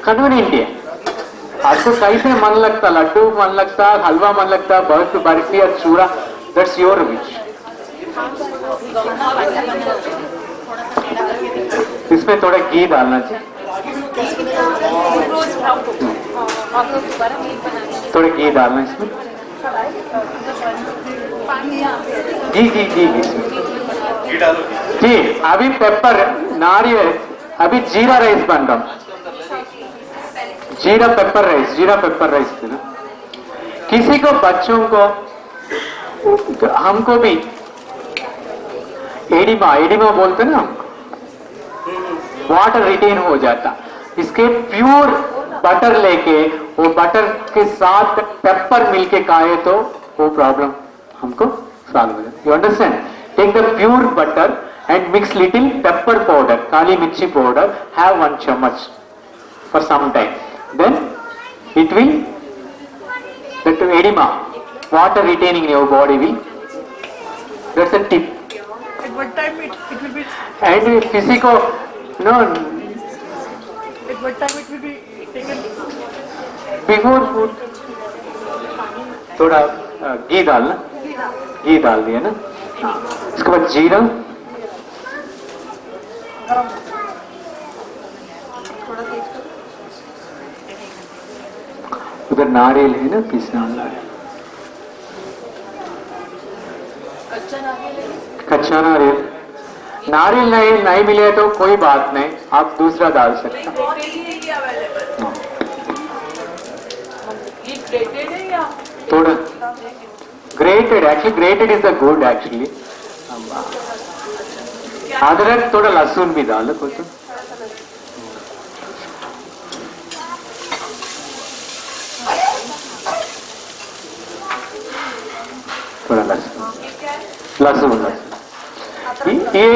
Convenient है। आपको कैसे मन लगता, लड्डू मन लगता, हलवा मन लगता, बर्फी या चूड़ा, दैट्स योर विच। इसमें थोड़ा घी डालना चाहिए, थोड़ा घी डालना इसमें, घी घी घी घी डालो जी। अभी पेपर नारियल, अभी जीरा राइस बन रहा हूं, जीरा पेपर राइस ना। किसी को, बच्चों को, हमको भी एडिमा बोलते ना, वाटर रिटेन हो जाता। इसके प्योर बटर लेके, वो बटर के साथ पेपर मिलके खाए तो वो प्रॉब्लम हमको सॉल्व हो जाता। You understand? Take the pure butter and mix little pepper powder, काली मिर्ची पाउडर, हैव 1 चम्मच for some time, then it will, that edema, water retaining in your body will, that's a tip. At what time it will be? And किसी को no, At what time it will be taken? before food थोड़ा घी डालना, घी डाल दिया ना। हाँ, इसके बाद जीरा, उधर नारियल है ना, पीसना वाला है, कच्चा नारियल। नारियल नहीं मिले तो कोई बात नहीं, आप दूसरा डाल सकते हैं। थोड़ा grated, actually grated is the good actually. अदरक, थोड़ा लहसुन भी डालो कुछ, थोड़ा लहसुन ये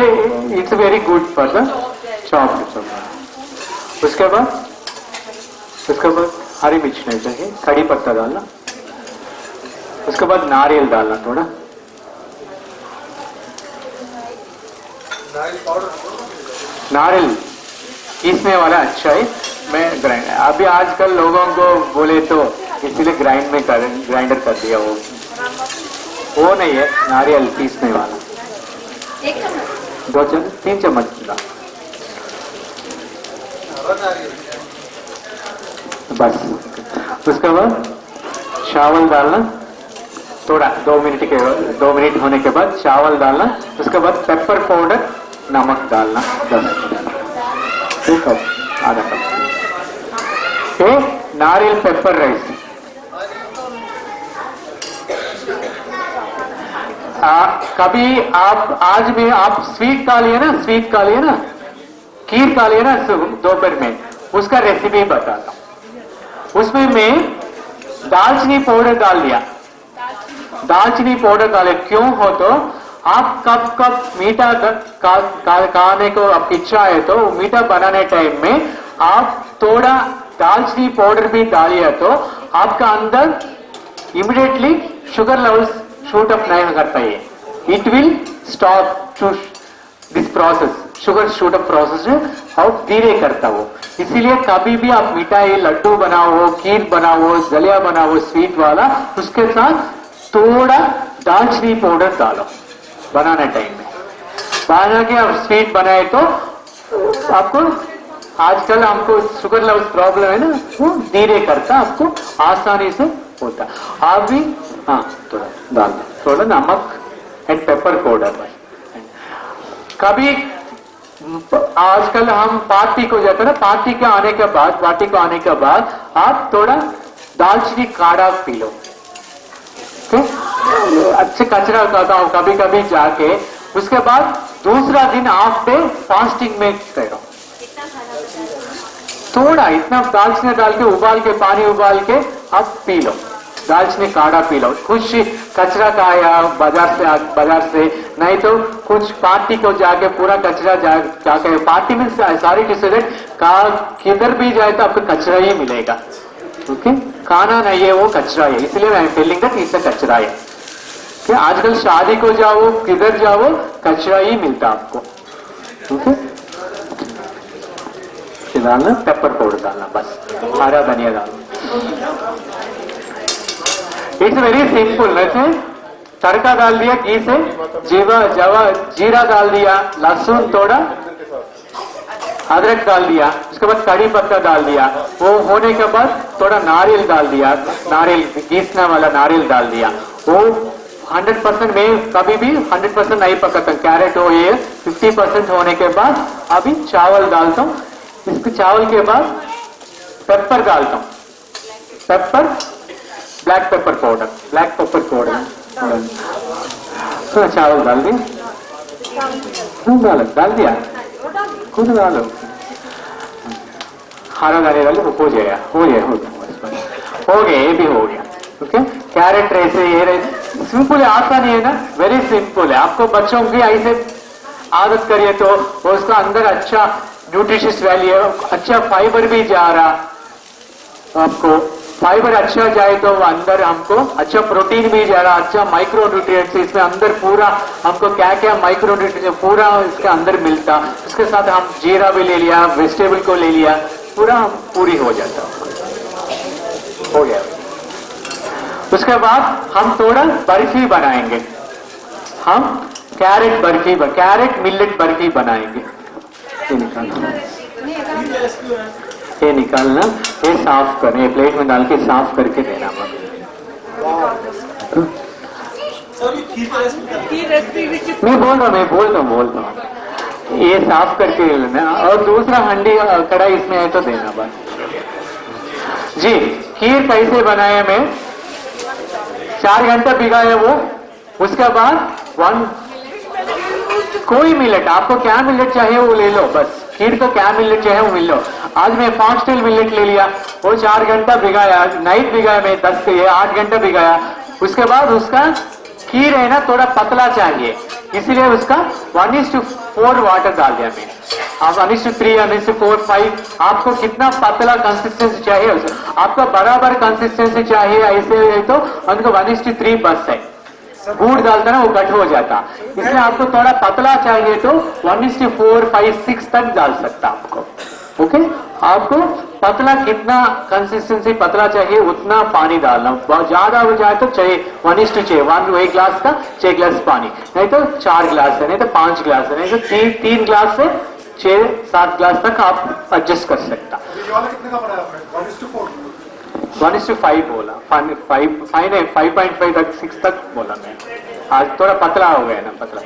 it's very good for the chop. उसके बाद हरी मिर्च नहीं चाहिए, कड़ी पत्ता डालना, उसके बाद नारियल डालना थोड़ा, नारियल पीसने वाला अच्छा है। मैं ग्राइंड, अभी आजकल लोगों को बोले तो इसीलिए ग्राइंडर कर दिया, वो नहीं है, नारियल पीसने वाला। 2 चम्मच 3 चम्मच डाल बस। उसके बाद चावल डालना, थोड़ा 2 मिनट होने के बाद चावल डालना। उसके बाद पेपर पाउडर, नमक डालना 2 कप, आधा कप। नारियल पेपर राइस, कभी आप आज भी आप स्वीट खा लिए ना, खीर खा लिए ना दोपहर में, उसका रेसिपी बताता हूं। उसमें मैं दालचीनी पाउडर डाल दिया, दालचीनी पाउडर डाले क्यों हो तो आप कब मीठा खाने को आपकी इच्छा है तो मीठा बनाने टाइम में आप थोड़ा दालचीनी पाउडर भी डालिए तो आपका अंदर immediately sugar levels shoot up नहीं करता है। It will stop to this process, sugar shoot up process और धीरे करता हो। इसीलिए कभी भी आप मिठाई, लड्डू बनाओ, खीर बनाओ, जलिया बनाओ स्वीट वाला, उसके साथ थोड़ा दालचीनी पाउडर डालो बनाने टाइम में। बना के आप स्वीट बनाए तो आपको, आजकल हमको शुगर लेवल प्रॉब्लम है ना, वो धीरे करता, आपको आसानी से होता। आप भी हाँ थोड़ा डाल दो, थोड़ा नमक एंड पेपर पाउडर। कभी आजकल हम पार्टी को जाते हैं ना, पार्टी को आने के बाद आप थोड़ा दालचीनी काढ़ा पी लो, अच्छे कचरा खाता हूं कभी कभी जाके। उसके बाद दूसरा दिन हाफ डे फास्टिंग में करो, थोड़ा इतना दालचीनी डाल के उबाल के, पानी उबाल के आप पी लो, दालचीनी काढ़ा पी लो। कुछ कचरा खाया बाजार से नहीं तो कुछ पार्टी को जाके पूरा कचरा जाके, पार्टी में सारी डिसीडेंट किधर भी जाए तो आपको कचरा ही मिलेगा। ओके, खाना नहीं है वो कचरा है, इसलिए मैं टेलिंग दैट इट्स अ कचरा है कि आजकल शादी को जाओ किधर जाओ कचरा ही मिलता आपको। ओके, डालना, पेपर पाउडर डालना, बस हरा धनिया डालना। It's very simple. वैसे तड़का डाल दिया घी से, जीरा डाल दिया, लहसुन थोड़ा, अदरक डाल दिया, उसके बाद कड़ी पत्ता डाल दिया, वो होने के बाद थोड़ा नारियल डाल दिया, नारियल घिसना वाला नारियल डाल दिया। वो 100% में कभी भी 100% नहीं पकाता, कैरेट हो ये 50% होने के बाद अभी चावल डालता हूँ। इसके चावल के बाद पेपर डालता हूँ, paper, black pepper powder, black pepper powder, चावल डाल दिया, डाल दिया, खुद डालो, हरा धनिया डालो, हो जाएगा, हो गया, ये भी हो गया। ओके, कैरेट ऐसे ये सिंपल है, आसान है ना, वेरी सिंपल है। आपको बच्चों की ऐसे आदत करिए तो उसका अंदर अच्छा न्यूट्रिशियस वैल्यू है, अच्छा फाइबर भी जा रहा, आपको फाइबर अच्छा जाए तो अंदर हमको अच्छा प्रोटीन भी जा रहा, अच्छा माइक्रो न्यूट्रिएंट्स इसमें अंदर पूरा हमको क्या क्या माइक्रो न्यूट्रिएंट्स पूरा इसके अंदर मिलता। उसके साथ हम जीरा भी ले लिया, वेजिटेबल को ले लिया, पूरा पूरी हो जाता, हो गया। उसके बाद हम थोड़ा बर्फी बनाएंगे, हम carrot barfi, carrot millet barfi बनाएंगे। ये निकालना, ये साफ करना, ये प्लेट में डाल के साफ करके देना। मैं बोल रहा हूँ, ये साफ करके लेना, और दूसरा हंडी कढ़ाई इसमें है तो देना बस। जी, खीर कैसे बनाया मैं, 4 घंटा भिगाया वो, उसके बाद कोई मिलेट, आपको क्या मिलेट चाहिए वो ले लो, बस खीर को क्या मिलेट चाहिए वो मिल लो। आज मैं 5 टेल मिलेट ले लिया, वो 4 घंटा भिगाया, नाइट भिगाया मैं 8 घंटा भिगाया। उसके बाद उसका खीर है ना थोड़ा पतला चाहिए, इसीलिए उसका 1:4 वाटर डाल दिया मैं। आप 1:3, 1:4, 5 आपको कितना पतला कंसिस्टेंसी चाहिए, आपका बराबर कंसिस्टेंसी चाहिए ऐसे है तो उनको 1:3 बस है। गुड़ डालता ना वो कट हो जाता, इसलिए आपको थोड़ा पतला चाहिए तो 1:4, 5, 6 तक डाल सकता आपको। ओके, आपको पतला कितना कंसिस्टेंसी पतला चाहिए उतना पानी डालना, बहुत ज्यादा हो जाए तो चाहिए 1:6, 1 ग्लास का 6 ग्लास पानी, नहीं तो 4 ग्लास है, नहीं तो 5 ग्लास है, नहीं तो 3 ग्लास से 6-7 ग्लास तक आप एडजस्ट कर सकता। 1:5 बोला, 5.5 तक 6 तक बोला मैं, आज थोड़ा पतला हो गया ना, पतला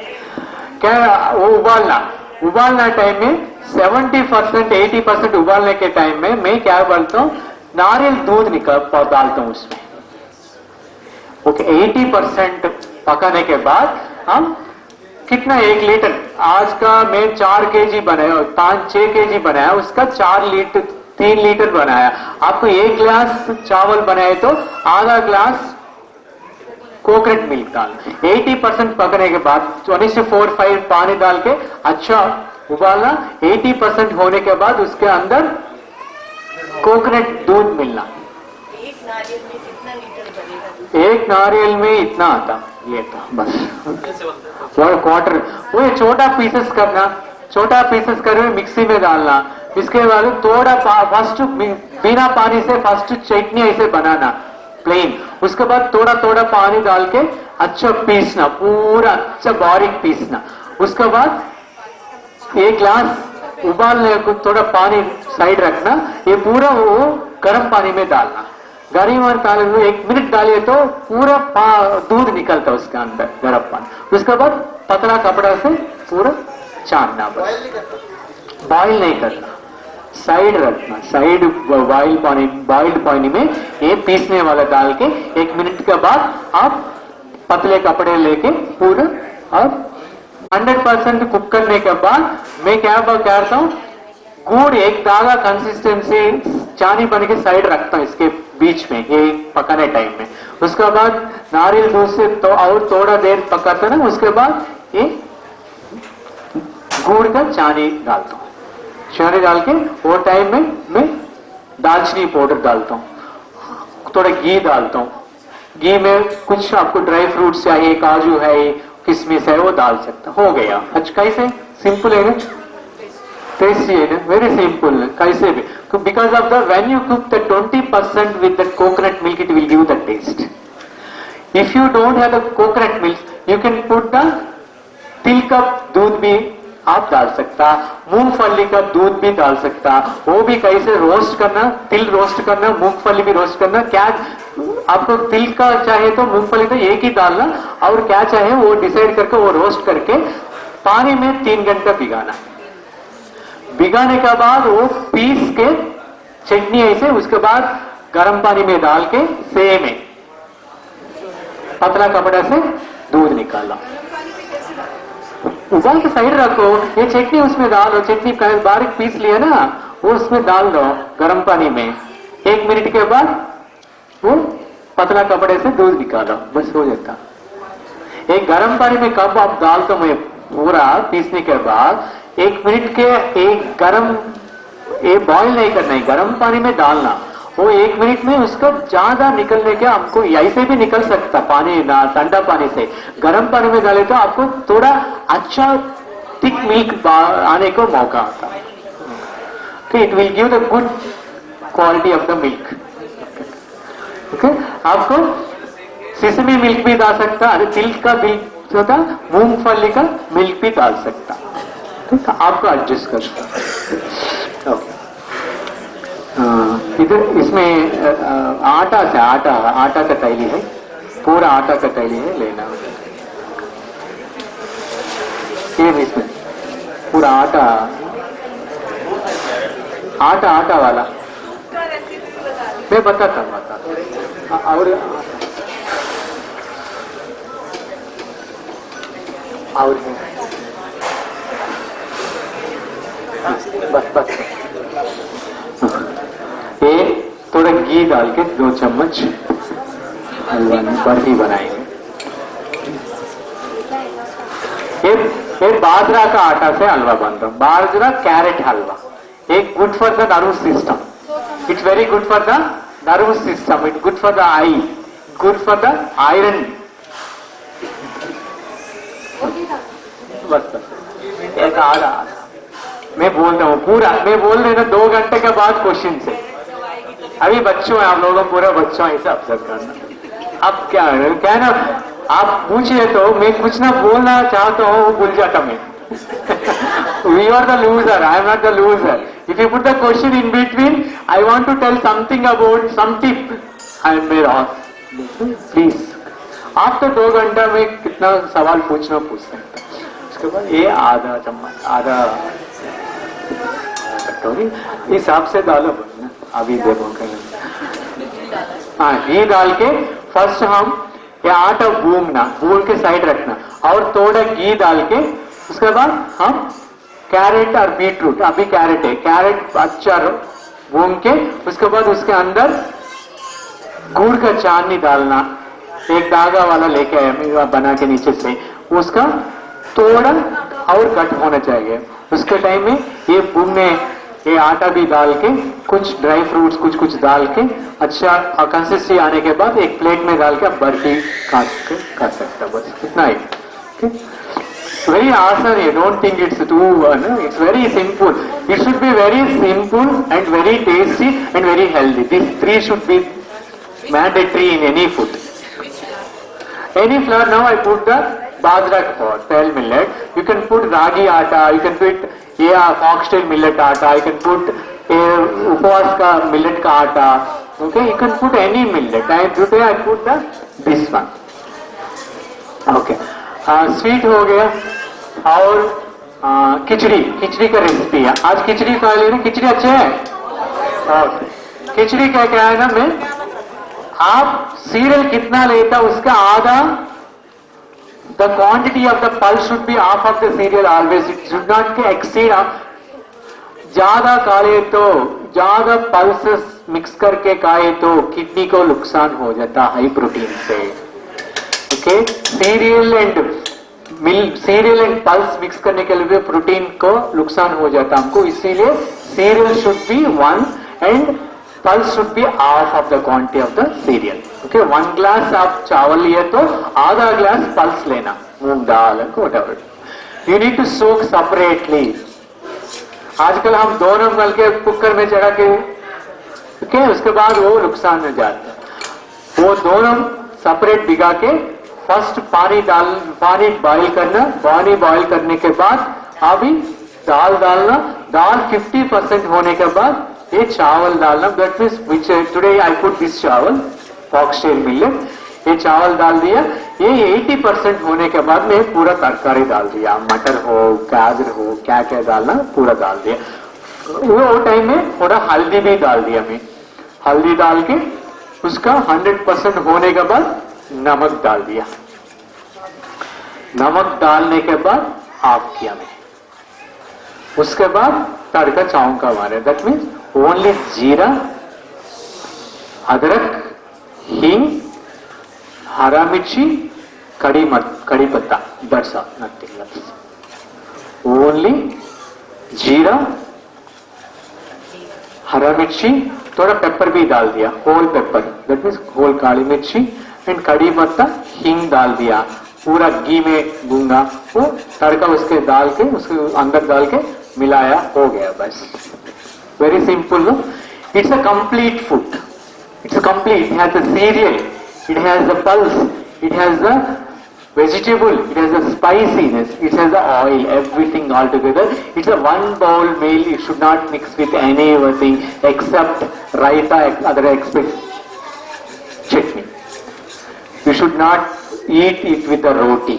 क्या वो उबालना टाइम में 70% 80% उबालने के टाइम में मैं क्या बोलता हूँ, नारियल दूध डालता हूँ उसमें। ओके, 80% पकाने के बाद हम कितना 1 लीटर, आज का मैं 4 kg बनाया, 5-6 kg बनाया, उसका 3 लीटर बनाया। आपको 1 गिलास चावल बनाए तो आधा ग्लास कोकोनट मिल्क डालना। 80% पकने के बाद 1:4-5 पानी डाल के अच्छा उबालना। 80% होने के बाद उसके अंदर कोकोनट दूध मिलना। एक नारियल में कितना लीटर बनेगा? एक नारियल में इतना आता, ये था बस 1/4। वो छोटा पीसेस करना, छोटा पीसेस करके मिक्सी में डालना। इसके बाद थोड़ा फर्स्ट बिना पानी से फर्स्ट चटनी ऐसे बनाना प्लेन, उसके बाद थोड़ा थोड़ा पानी डाल के अच्छा पीसना, पूरा अच्छा बारीक पीसना। उसके बाद 1 ग्लास उबालने को थोड़ा पानी साइड रखना, ये पूरा वो गर्म पानी में डालना। गर्म पानी में 1 मिनट डालिए तो पूरा दूध निकलता उसके अंदर गर्म पानी। उसके बाद पतला कपड़ा से पूरा छानना, बस बॉइल नहीं करना, साइड रखना, साइड बॉइल्ड पानी में ये पीसने वाला डाल के 1 मिनट के बाद आप पतले कपड़े लेके पूरा और 100% कुक करने के बाद मैं क्या करता हूँ, गुड़ एक दागा कंसिस्टेंसी चानी बन के साइड रखता हूँ इसके बीच में ये पकाने टाइम में। उसके बाद नारियल दूध से तो और थोड़ा देर पकाता ना, उसके बाद ये गुड़ का चानी डालता हूँ। चानी डाल के वो टाइम में मैं दालचीनी पाउडर डालता हूँ, थोड़ा घी डालता हूँ। घी में कुछ आपको ड्राई फ्रूट्स चाहिए, काजू है, किशमिश है, वो डाल सकता। हो गया। अच्छा कैसे सिंपल है ना, टेस्टी है ना, वेरी सिंपल, कैसे भी, because of the when you cook the 20% with the coconut milk it will give the taste. If you don't have the coconut milk you can put the तिल का दूध भी आप डाल सकता, मूंगफली का दूध भी डाल सकता, वो भी कैसे रोस्ट करना, तिल रोस्ट करना, मूंगफली भी रोस्ट करना, क्या आपको तिल का चाहे तो मूंगफली का एक ही डालना, और क्या चाहे वो डिसाइड करके वो रोस्ट करके पानी में 3 घंटा भिगाना. भिगाने के बाद वो पीस के चटनी ऐसे, उसके बाद गर्म पानी में डाल के सेम है पतला कपड़ा से दूध निकाला, उबाल के साइड रखो, ये चटनी उसमें डालो, चटनी बारीक पीस लिया ना वो उसमें डाल दो गर्म पानी में, 1 मिनट के बाद वो पतला कपड़े से दूध निकालो, बस हो जाता. एक गर्म पानी में कब आप डाल दो मैं पूरा पीसने के बाद 1 मिनट के एक गर्म, ये बॉईल नहीं करना है, गर्म पानी में डालना, वो 1 मिनट में उसका ज्यादा निकलने के हमको ऐसे भी निकल सकता पानी ना, ठंडा पानी से गर्म पानी में डाले तो आपको थोड़ा अच्छा थिक मिल्क आने को मौका आता है. It will give the good quality of the milk. Okay, आपको सिसमी मिल्क भी डाल सकता, अरे तिल का मिल्क होता, मूंगफली का मिल्क भी डाल सकता, ठीक है, आपको एडजस्ट कर सकता. ओके, इधर इसमें आटा से आटा का तैली है, पूरा आटा का तैली है लेना, ये इसमें पूरा आटा वाला मैं बताता और बस ये थोड़ा घी डाल के 2 चम्मच हलवा में बर्फी बनाएंगे. ये बाजरा का आटा से हलवा बनता है, बाजरा कैरेट हलवा, एक good for the nervous system, it's very good for the nervous system, it good for the I, good for the iron. बस एक आधा मैं बोलता हूँ पूरा, मैं बोल रहे ना 2 घंटे के बाद क्वेश्चन से, अभी बच्चों हैं आप लोगों, पूरा बच्चों ऐसे ऑब्जर्व करना. अब क्या है ना, आप पूछे तो मैं कुछ ना बोलना चाहता हूँ वो भूल जाता मैं. We are the loser, I am not the loser. If you put the question in between, I want to tell something about some tip, I am wrong. Please. after 2 घंटा में कितना सवाल पूछ सकता. उसके बाद ये आधा चम्मच, आधा कटोरी हिसाब से डालो ना, अभी देखो हाँ घी डाल के फर्स्ट हम ये आटा भूनना, भून के साइड रखना, और थोड़ा घी डाल के उसके बाद हम कैरेट और बीटरूट, अभी कैरेट है, कैरेट अच्छा भून के उसके बाद उसके अंदर गुड़ का चाशनी डालना, एक धागा वाला लेके आया बना के नीचे से, उसका थोड़ा और कट होना चाहिए. उसके टाइम में ये भूनने ये आटा भी डाल के कुछ ड्राई फ्रूट्स कुछ डाल के अच्छा कंसिस्टेंसी आने के बाद एक प्लेट में डाल के आप बर्फी खा सकता. बस इतना ही. वेरी आसान है, don't think it's too, it's very simple. It should be very simple and very tasty and very healthy. This 3 should be mandatory in any food. Any flour, now I put the bajra flour, pearl millet. You can put ragi atta, you can put foxtail millet atta, you can put upavas ka millet ka atta. Okay, you can put any millet. Today I put this one. Okay, sweet हो गया. और खिचड़ी का recipe है. आज खिचड़ी खा लेना. खिचड़ी अच्छे है. खिचड़ी क्या है ना, मैं आप सीरियल कितना लेता उसका आधा, the quantity of the pulse should be half of the serial always. It should not exceed. आप ज्यादा खाए तो, ज्यादा पल्सेस मिक्स करके खाए तो किडनी को नुकसान हो जाता हाई प्रोटीन से. Okay, serial and pulse mix करने के लिए प्रोटीन को नुकसान हो जाता हमको, इसीलिए serial should be 1 and pulse should be half of the quantity of the cereal. Okay, 1 glass आप चावल लिए तो आधा ग्लास पल्स लेना, मूंग दाल whatever. You need to soak separately. आजकल हम दोनों मिल के कुकर में चढ़ा के के उसके बाद वो नुकसान में जाता है। वो दोनों सेपरेट भिगा के फर्स्ट पानी बॉईल करना, पानी बॉईल करने के बाद अभी दाल डालना, दाल 50% होने के बाद ये चावल डालना, that means which today I put this चावल फॉक्सटेल मिलेट, ये चावल डाल दिया। ये 80% होने के बाद में पूरा तरकारी डाल दिया, मटर हो गाजर हो क्या क्या डालना पूरा डाल दिया। वो टाइम में थोड़ा हल्दी भी डाल दिया, मैं हल्दी डाल के उसका 100% होने के बाद नमक डाल दिया। नमक डालने के बाद ऑफ किया मैं। उसके बाद तड़का चावल का मारे, दैट मीन्स ओनली जीरा, अदरक, हींग, हरा मिर्ची, कड़ी पत्ता, that's all, nothing else. Only जीरा, हरा मिर्ची, थोड़ा पेपर भी डाल दिया, whole pepper, that means whole काली मिर्ची एंड कड़ी पत्ता, हींग डाल दिया, पूरा घी में भूंगा, वो तड़का उसके डाल के उसके अंदर डाल के मिलाया, हो गया बस। Very simple no, it's a complete food, it's a complete, it has a cereal, it has the pulse, it has the vegetable, it has the spiciness, it has the oil, everything all together. It's a one bowl meal. It should not mix with anything except raita, other except chutney. You should not eat it with the roti.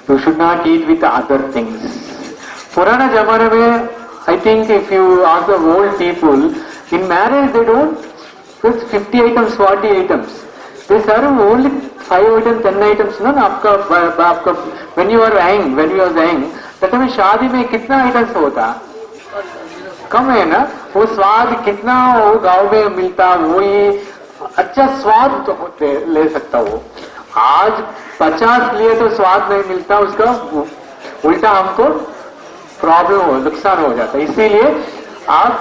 You should not eat with other things. Purana Jamana mein, I think if you ask the old people, in marriage they don't with 50 items, 40 items. They serve only 5 items, 10 items. No, आपका when you are young, when you are young, that time शादी में कितना items होता? कम है ना? वो स्वाद कितना वो गांव में मिलता, वो ये अच्छा स्वाद तो ले सकता वो। आज 50 लिए तो स्वाद नहीं मिलता, उसका उल्टा हमको प्रॉब्लम हो, नुकसान हो जाता है। इसीलिए आप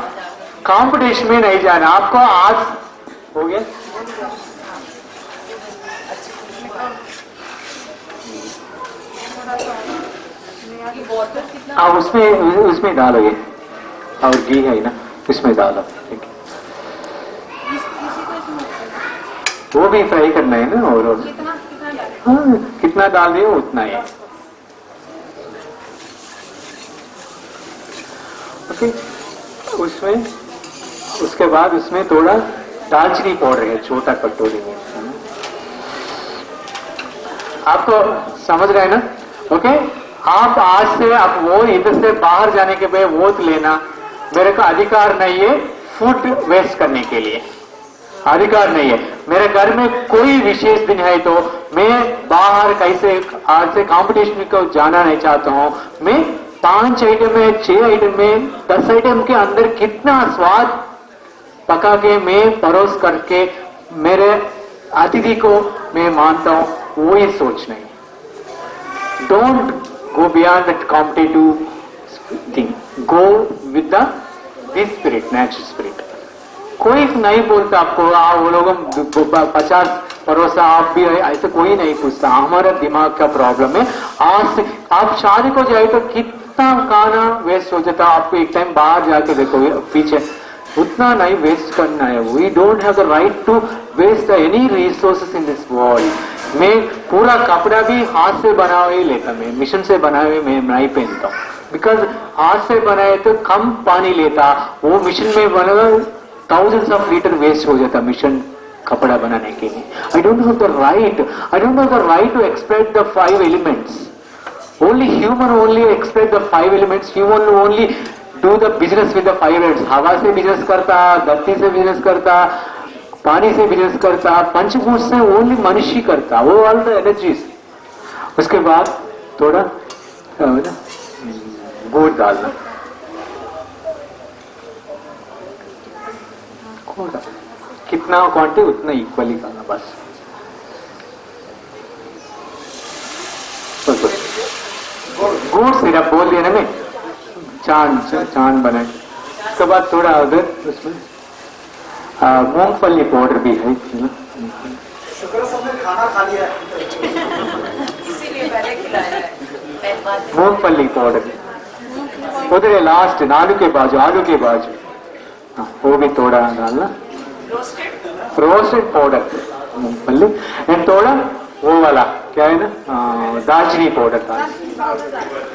कंपटीशन में नहीं जाना, आपको आज हो गया। आप उसमें डालो ये, और घी है ना इसमें डालो, ठीक है। वो भी फ्राई करना है ना, और हाँ कितना डाल दिए उतना ही। ओके, उसमें उसके बाद उसमें थोड़ा दालचीनी पाउडर है, छोटा कटोरी में, आपको समझ रहे ना? ओके, आप आज से आप वो इधर से बाहर जाने के बाद वोट लेना, मेरे को अधिकार नहीं है फूड वेस्ट करने के लिए, अधिकार नहीं है। मेरे घर में कोई विशेष दिन है तो मैं बाहर कैसे आज से कंपटीशन को जाना नहीं चाहता हूं। मैं 5 आइटम में, 6 आइटम में, 10 आइटम के अंदर कितना स्वाद पका के मैं परोस करके मेरे अतिथि को मैं मानता हूं, वो ये सोच नहीं। Don't go beyond that competitive thing, go with the this spirit, natural spirit. कोई नहीं बोलता आपको वो लोग 50 परोसा, आप भी ऐसे कोई नहीं पूछता, हमारा दिमाग का प्रॉब्लम है। आज से आप शादी को जाए तो कितना खाना वेस्ट हो जाता, आपको एक टाइम बाहर जाके देखो पीछे, उतना नहीं वेस्ट करना है। We don't have the right to waste any resources in this world. मैं पूरा कपड़ा भी हाथ से बना हुआ ही लेता, मैं मिशन से बना हुए मैं नहीं पहनता, बिकॉज हाथ से बनाए तो कम पानी लेता, वो मिशन में बना thousands of लीटर वेस्ट हो जाता मिशन कपड़ा बनाने के लिए। I don't have the right to exploit the 5 elements. Only human only exploit the 5 elements. Human only do the business with the 5 elements. हवा से बिजनेस करता, धरती से बिजनेस करता, पानी से बिजनेस करता, पंचभूत से ओनली मनुष्य करता, वो ऑल द एनर्जीज। उसके बाद थोड़ा गुड़ डालना, कितना क्वांटिटी उतना इक्वली करना, बस गुड़ सिरप बोल दिया ना मैं, चांद बनाए। उसके बाद थोड़ा उधर उसमें मूंगफली पाउडर भी है ना, शुक्र सबने खाना खा लिया इसीलिए पहले खिलाया है। मूंगफली पाउडर, उधर लास्ट आलू के बाजू हाँ, वो भी थोड़ा डालना रोस्टेड पाउडर मूंगफली एंड थोड़ा वो वाला क्या है ना दालचीनी पाउडर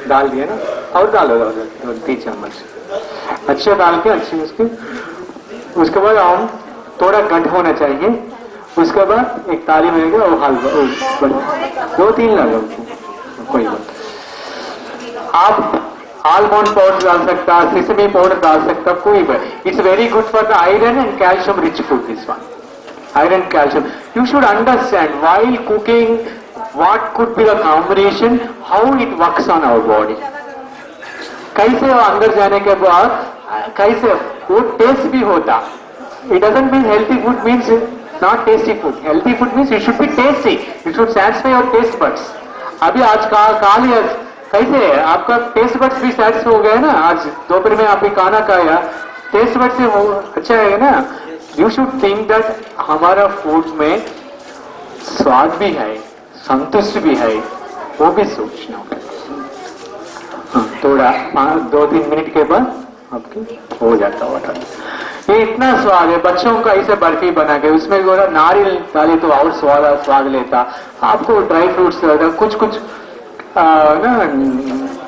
डाल दिया ना और डालो 3 चम्मच अच्छे डाल के अच्छी उसके बाद हम थोड़ा गंठ होना चाहिए उसके बाद एक ताली में वो हलवा 2-3 लगा कोई बात आप आलमंड पाउडर डाल सकता सिसमी पाउडर डाल सकता कोई बात it's very good for the iron and calcium rich food this one iron calcium you should understand while cooking what could be the combination how it works on our body कैसे वो अंदर जाने के बाद कैसे वो टेस्ट भी होता it doesn't mean healthy food means not tasty food healthy food means it should be tasty it should satisfy your taste buds अभी आज खा लिया कैसे आपका टेस्ट बड्स भी सेटिस्फाई हो गया ना आज दोपहर में आपने खाना खाया टेस्ट बड्स से अच्छा है ना यू शुड थिंक दैट हमारा फूड में स्वाद भी है संतुष्ट भी है वो भी सोचना थोड़ा 2-3 मिनट के बाद आपके हो जाता होगा ये इतना स्वाद है बच्चों का ऐसे बर्फी बना के उसमें नारियल डाले तो और स्वाद लेता आपको ड्राई फ्रूट्स कुछ ना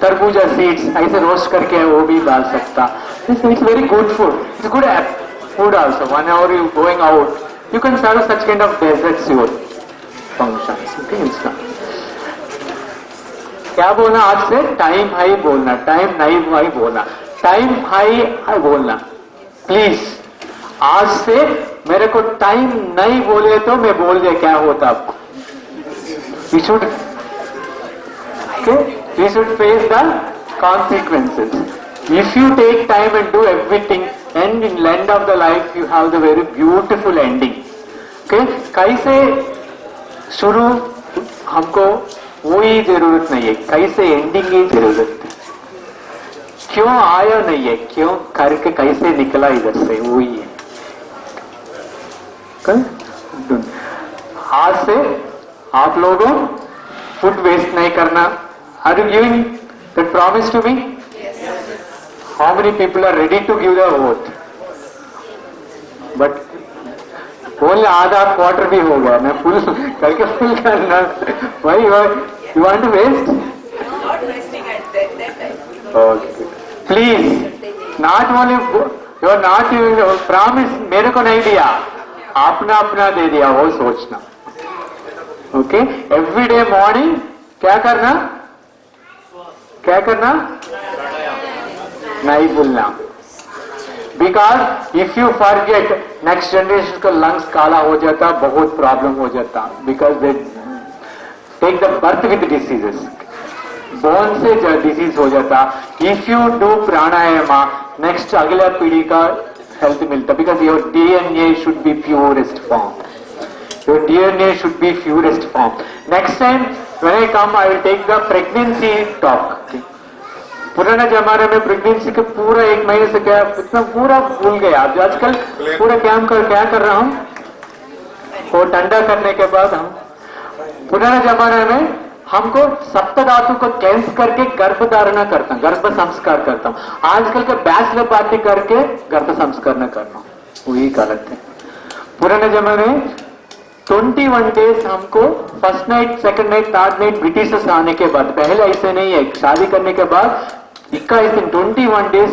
तरबूजा सीड्स ऐसे रोस्ट करके वो भी डाल सकता it's very good food it's good food also whenever you going out you can serve such kind of desserts your functions okay क्या बोलना आज से टाइम हाई बोलना टाइम नहीं हाई बोलना टाइम हाई बोलना प्लीज आज से मेरे को टाइम नहीं बोले तो मैं बोल दे क्या होता आपको you should face the consequences if you take time and do everything and in the end of the life you have the very beautiful ending okay कैसे शुरू हमको वही जरूरत नहीं है कैसे एंडिंग की जरूरत है क्यों आया नहीं है क्यों करके कैसे निकला इधर से वही है okay? आज से आप लोगों फूड वेस्ट नहीं करना are you giving that promise to me How many people are ready to give their vote? But only आधा क्वार्टर भी हो गया मैं फुल करके फुल करना Why you want to waste? Not wasting at that time. Okay. Please, not only you are not giving the promise मेरे को नहीं दिया अपना दे दिया वो सोचना Okay? Every day morning क्या करना नहीं भूलना because if you forget next generation का लंग्स काला हो जाता बहुत प्रॉब्लम हो जाता because they take the birth with diseases bone से डिसीज हो जाता if you do pranayama next अगला पीढ़ी का हेल्थ मिलता because your DNA should be purest form your DNA should be purest form next time when I come I will take the pregnancy talk पुराना जमाने में प्रेगनेंसी के पूरा 1 महीने से क्या इतना पूरा भूल गया आज आजकल पूरा क्या कर रहा हूं वो ठंडा करने के बाद हम पुराने जमाने में हमको सप्त धातु को क्लेंस करके गर्भ धारणा करता हूं गर्भ संस्कार करता हूं आजकल के बैचलर पार्टी करके गर्भ संस्कार न करना वही गलत है पुराने जमाने में 21 डेज हमको first night second night third night Britishers आने के बाद पहले ऐसे नहीं है शादी करने के बाद 21 days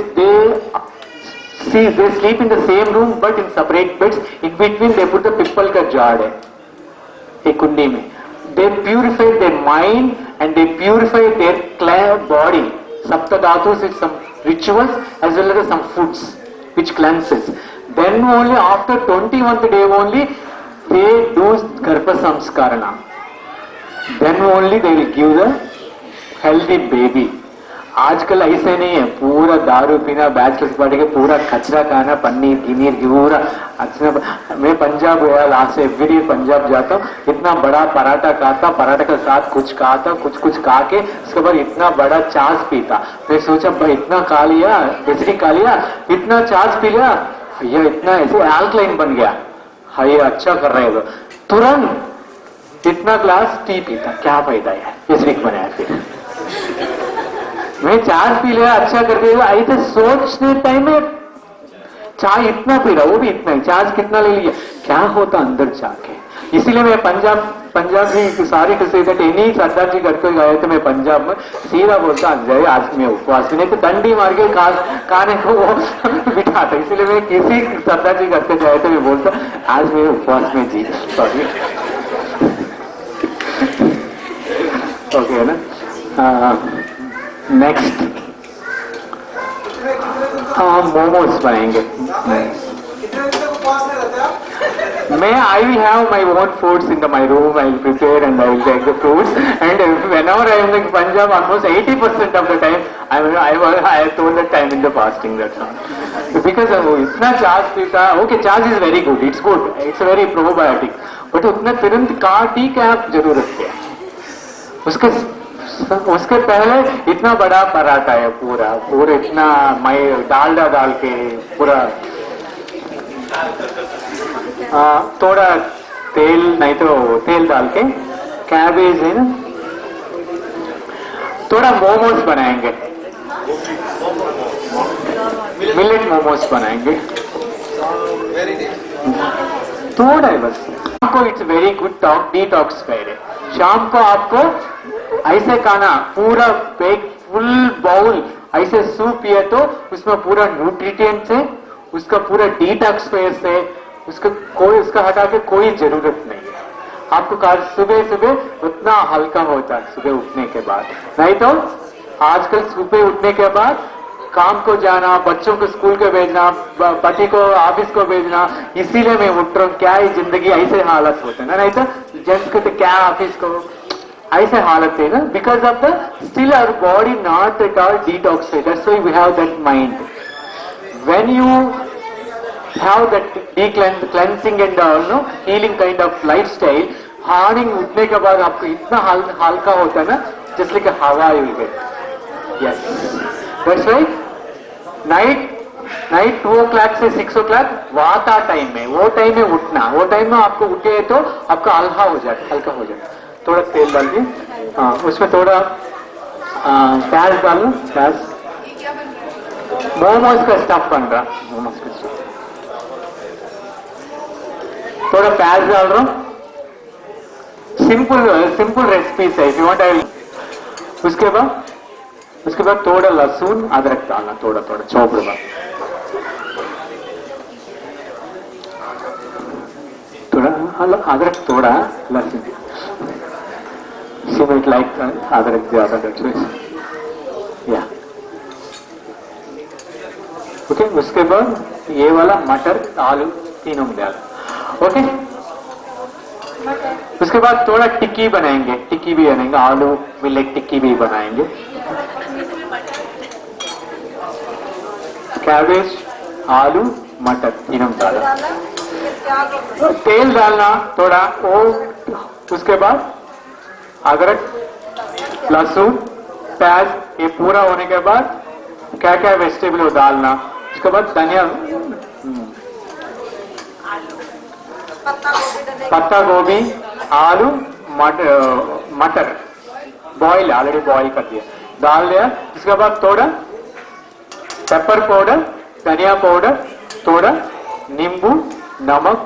they sleep in the same room but in separate beds in between they put the people का झाड़ है एक कुंडी में they purify their mind and they purify their clear body sapta dhatus is some rituals as well as some foods which cleanses then only after 21th day only they do garbha samskarana then only they will give the healthy baby आजकल ऐसे नहीं है पूरा दारू पीना bachelors party के पूरा कचरा खाना पनीर गिनीर पूरा अच्छा मैं पंजाब गया लास्ट एवरी पंजाब जाता हूँ इतना बड़ा पराठा खाता पराठा के साथ कुछ खाता कुछ खा के उसके बाद इतना बड़ा चास पीता मैं सोचा भाई इतना खा लिया एसिडिक खा लिया इतना चास पी लिया भैया इतना ऐसे अल्कलाइन बन गया हाँ ये अच्छा कर रहे हो तुरंत इतना ग्लास टी पीता क्या फायदा है एसिडिक बनाया फिर मैं चाय पी लिया अच्छा कर दिया, ऐसे सोचने टाइम में चाय इतना पी रहा, वो भी इतना ही, चार्ज कितना ले लिया, क्या होता अंदर जाके। इसीलिए मैं पंजाब की सारी किसी एनी सरदार जी घर को गए थे मैं पंजाब में, सीधा बोलता अजय आज मैं उपवास में, नहीं तो डंडी मार के खाने को वो बिठाता। इसीलिए मैं किसी सरदार जी घर पे जाए तो मैं बोलता आज मैं उपवास में जी, सॉरी। ओके है ना। नेक्स्ट हाँ मोमोज बनाएंगे। कितने दिन तक उपवास में रहते हैं आप? मैं I will have my own foods in my room. I will prepare and I will take the fruits. And whenever I am in Punjab, almost 80% of the time, I have told that time in the fasting. That's all. Because इतना charge पीता, okay, charge is very good. It's good. It's a very probiotic. But उतना तुरंत T का जरूरत है। उसके पहले इतना बड़ा पराठा है पूरा इतना डालडा डाल के पूरा थोड़ा तेल नहीं तो तेल डाल के कैबेज है ना, थोड़ा मोमोज बनाएंगे, मिलेट मोमोज बनाएंगे, थोड़ा है बस। आपको इट्स वेरी गुड डिटॉक्सिफायर है। शाम को आपको ऐसे खाना पूरा एक फुल बाउल ऐसे सूप पिए तो उसमें पूरा न्यूट्रिएंट्स है, उसका पूरा डिटॉक्सिफायर है, उसका हटा के कोई जरूरत नहीं है। आपको सुबह उतना हल्का होता है सुबह उठने के बाद, नहीं तो आजकल सुबह उठने के बाद काम को जाना, बच्चों को स्कूल को भेजना, पति को ऑफिस को भेजना, इसीलिए मैं उठ रहा हूँ, क्या ही जिंदगी ऐसे हालत होते ना, नहीं तो जेंट्स को तो क्या ऑफिस को ऐसे हालत है ना, because of the still our body not at all detoxified, that's why we have that mind. When you have that cleansing and no healing kind of lifestyle, morning उठने के बाद आपको इतना हल्का होता है ना, जैसे कि हवा you will get. Yes that's right. Night 2 o'clock से 6 o'clock वाता टाइम में, वो टाइम में उठना, वो टाइम में आपको उठे तो आपका हल्का हो जाता। थोड़ा तेल डाल के उसमें थोड़ा प्याज डाल लो, प्याज मोमोज का स्टफ बन रहा, मोमोज का स्टफ, थोड़ा प्याज डाल रहा हूं। सिंपल रेसिपीज है, इफ यू वांट आई। उसके बाद थोड़ा लहसुन अदरक डालना, थोड़ा चौपड़ बाद, थोड़ा अदरक थोड़ा लहसुन, शी लाइक अदरक ज्यादा या ओके। उसके बाद ये वाला मटर आलू तीनों में डाल, ओके। उसके बाद थोड़ा टिक्की बनाएंगे, आलू मिलेट टिक्की भी बनाएंगे, कैबेज आलू मटर तीनों डाला, तेल डालना थोड़ा वो। उसके बाद अदरक लहसुन प्याज ये पूरा होने के बाद क्या क्या वेजिटेबल डालना। उसके बाद धनिया, पत्ता गोभी आलू मटर बॉईल, ऑलरेडी बॉईल कर दिया, डाल दिया। इसके बाद थोड़ा पेपर पाउडर, धनिया पाउडर, थोड़ा नींबू नमक,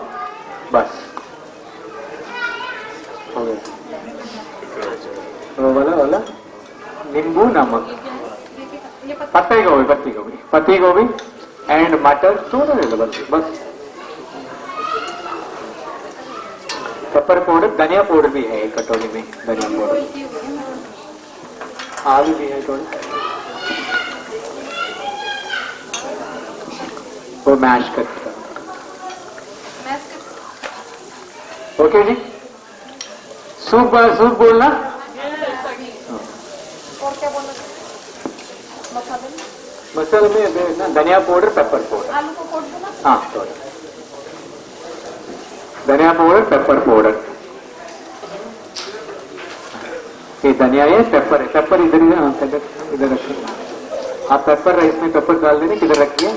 बस हो गया। वाला नींबू नमक, पत्ती गोभी एंड मटर थोड़ा ले लो, बस। पेपर पाउडर, धनिया पाउडर भी है एक कटोरी में, धनिया पाउडर, आलू भी है थोड़ा, वो मैश करके। ओके जी, सूप बोलना। और क्या बोलना? मसाले में ना धनिया पाउडर, पेपर पाउडर, आलू को कोट दो ना। हाँ थोड़ा धनिया पाउडर, पेपर पाउडर, ये धनिया है, पेपर है, पेपर इधर इधर रखिए आप, पेपर राइस में पेपर डाल देने, किधर रखिए।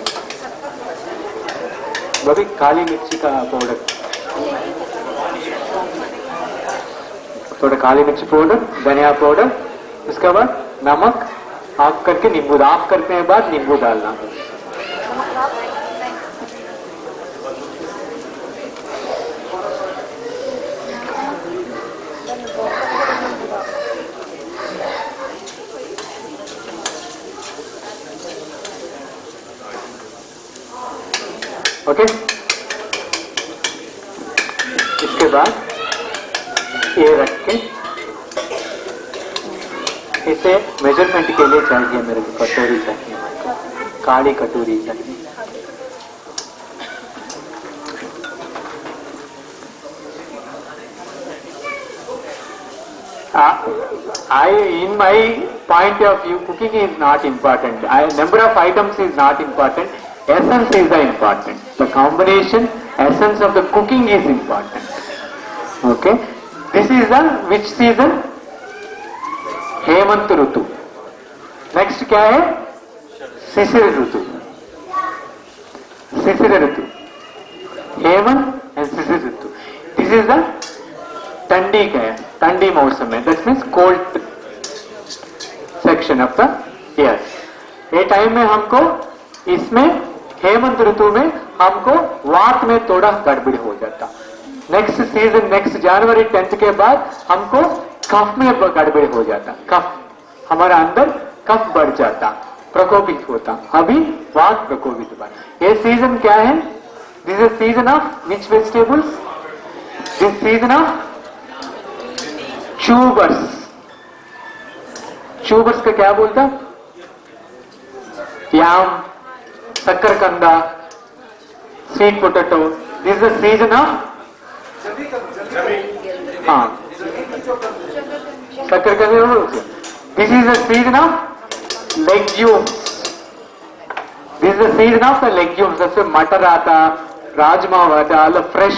वो भी काली मिर्ची का पाउडर, थोड़ा काली मिर्ची पाउडर, धनिया पाउडर, उसके बाद नमक ऑफ करके नींबू, ऑफ करने के बाद नींबू डालना। ओके, इसके बाद ये रख के इसे मेजरमेंट के लिए चाहिए मेरे को कटोरी चाहिए, काली कटोरी चाहिए। In my point of view, cooking is not important. Number of items is not important. Essence is the important. The combination essence of the cooking is important. Okay. This is the which season? हेमंत ऋतु। Next क्या है? शिशिर ऋतु। शिशिर ऋतु, हेमंत and शिशिर ऋतु। दिस इज द ठंडी का है, ठंडी मौसम है, that means cold section of the year. ये टाइम में हमको इसमें हेमंत ऋतु में हमको वात में थोड़ा गड़बड़ हो जाता। नेक्स्ट सीजन, नेक्स्ट जनवरी 10 के बाद हमको कफ में गड़बड़ हो जाता, कफ हमारा अंदर कफ बढ़ जाता, प्रकोपित होता। अभी वात प्रकोपित हुआ। ये सीजन क्या है? This is season of which vegetables? This season of tubers. Tubers का क्या बोलता? याम, शकरकंदा, sweet potato. This is the season of, हाँ, शकरकंदा। This is the season of legumes. This is the season of the legumes. जैसे मटर आता, राजमा आता, फ्रेश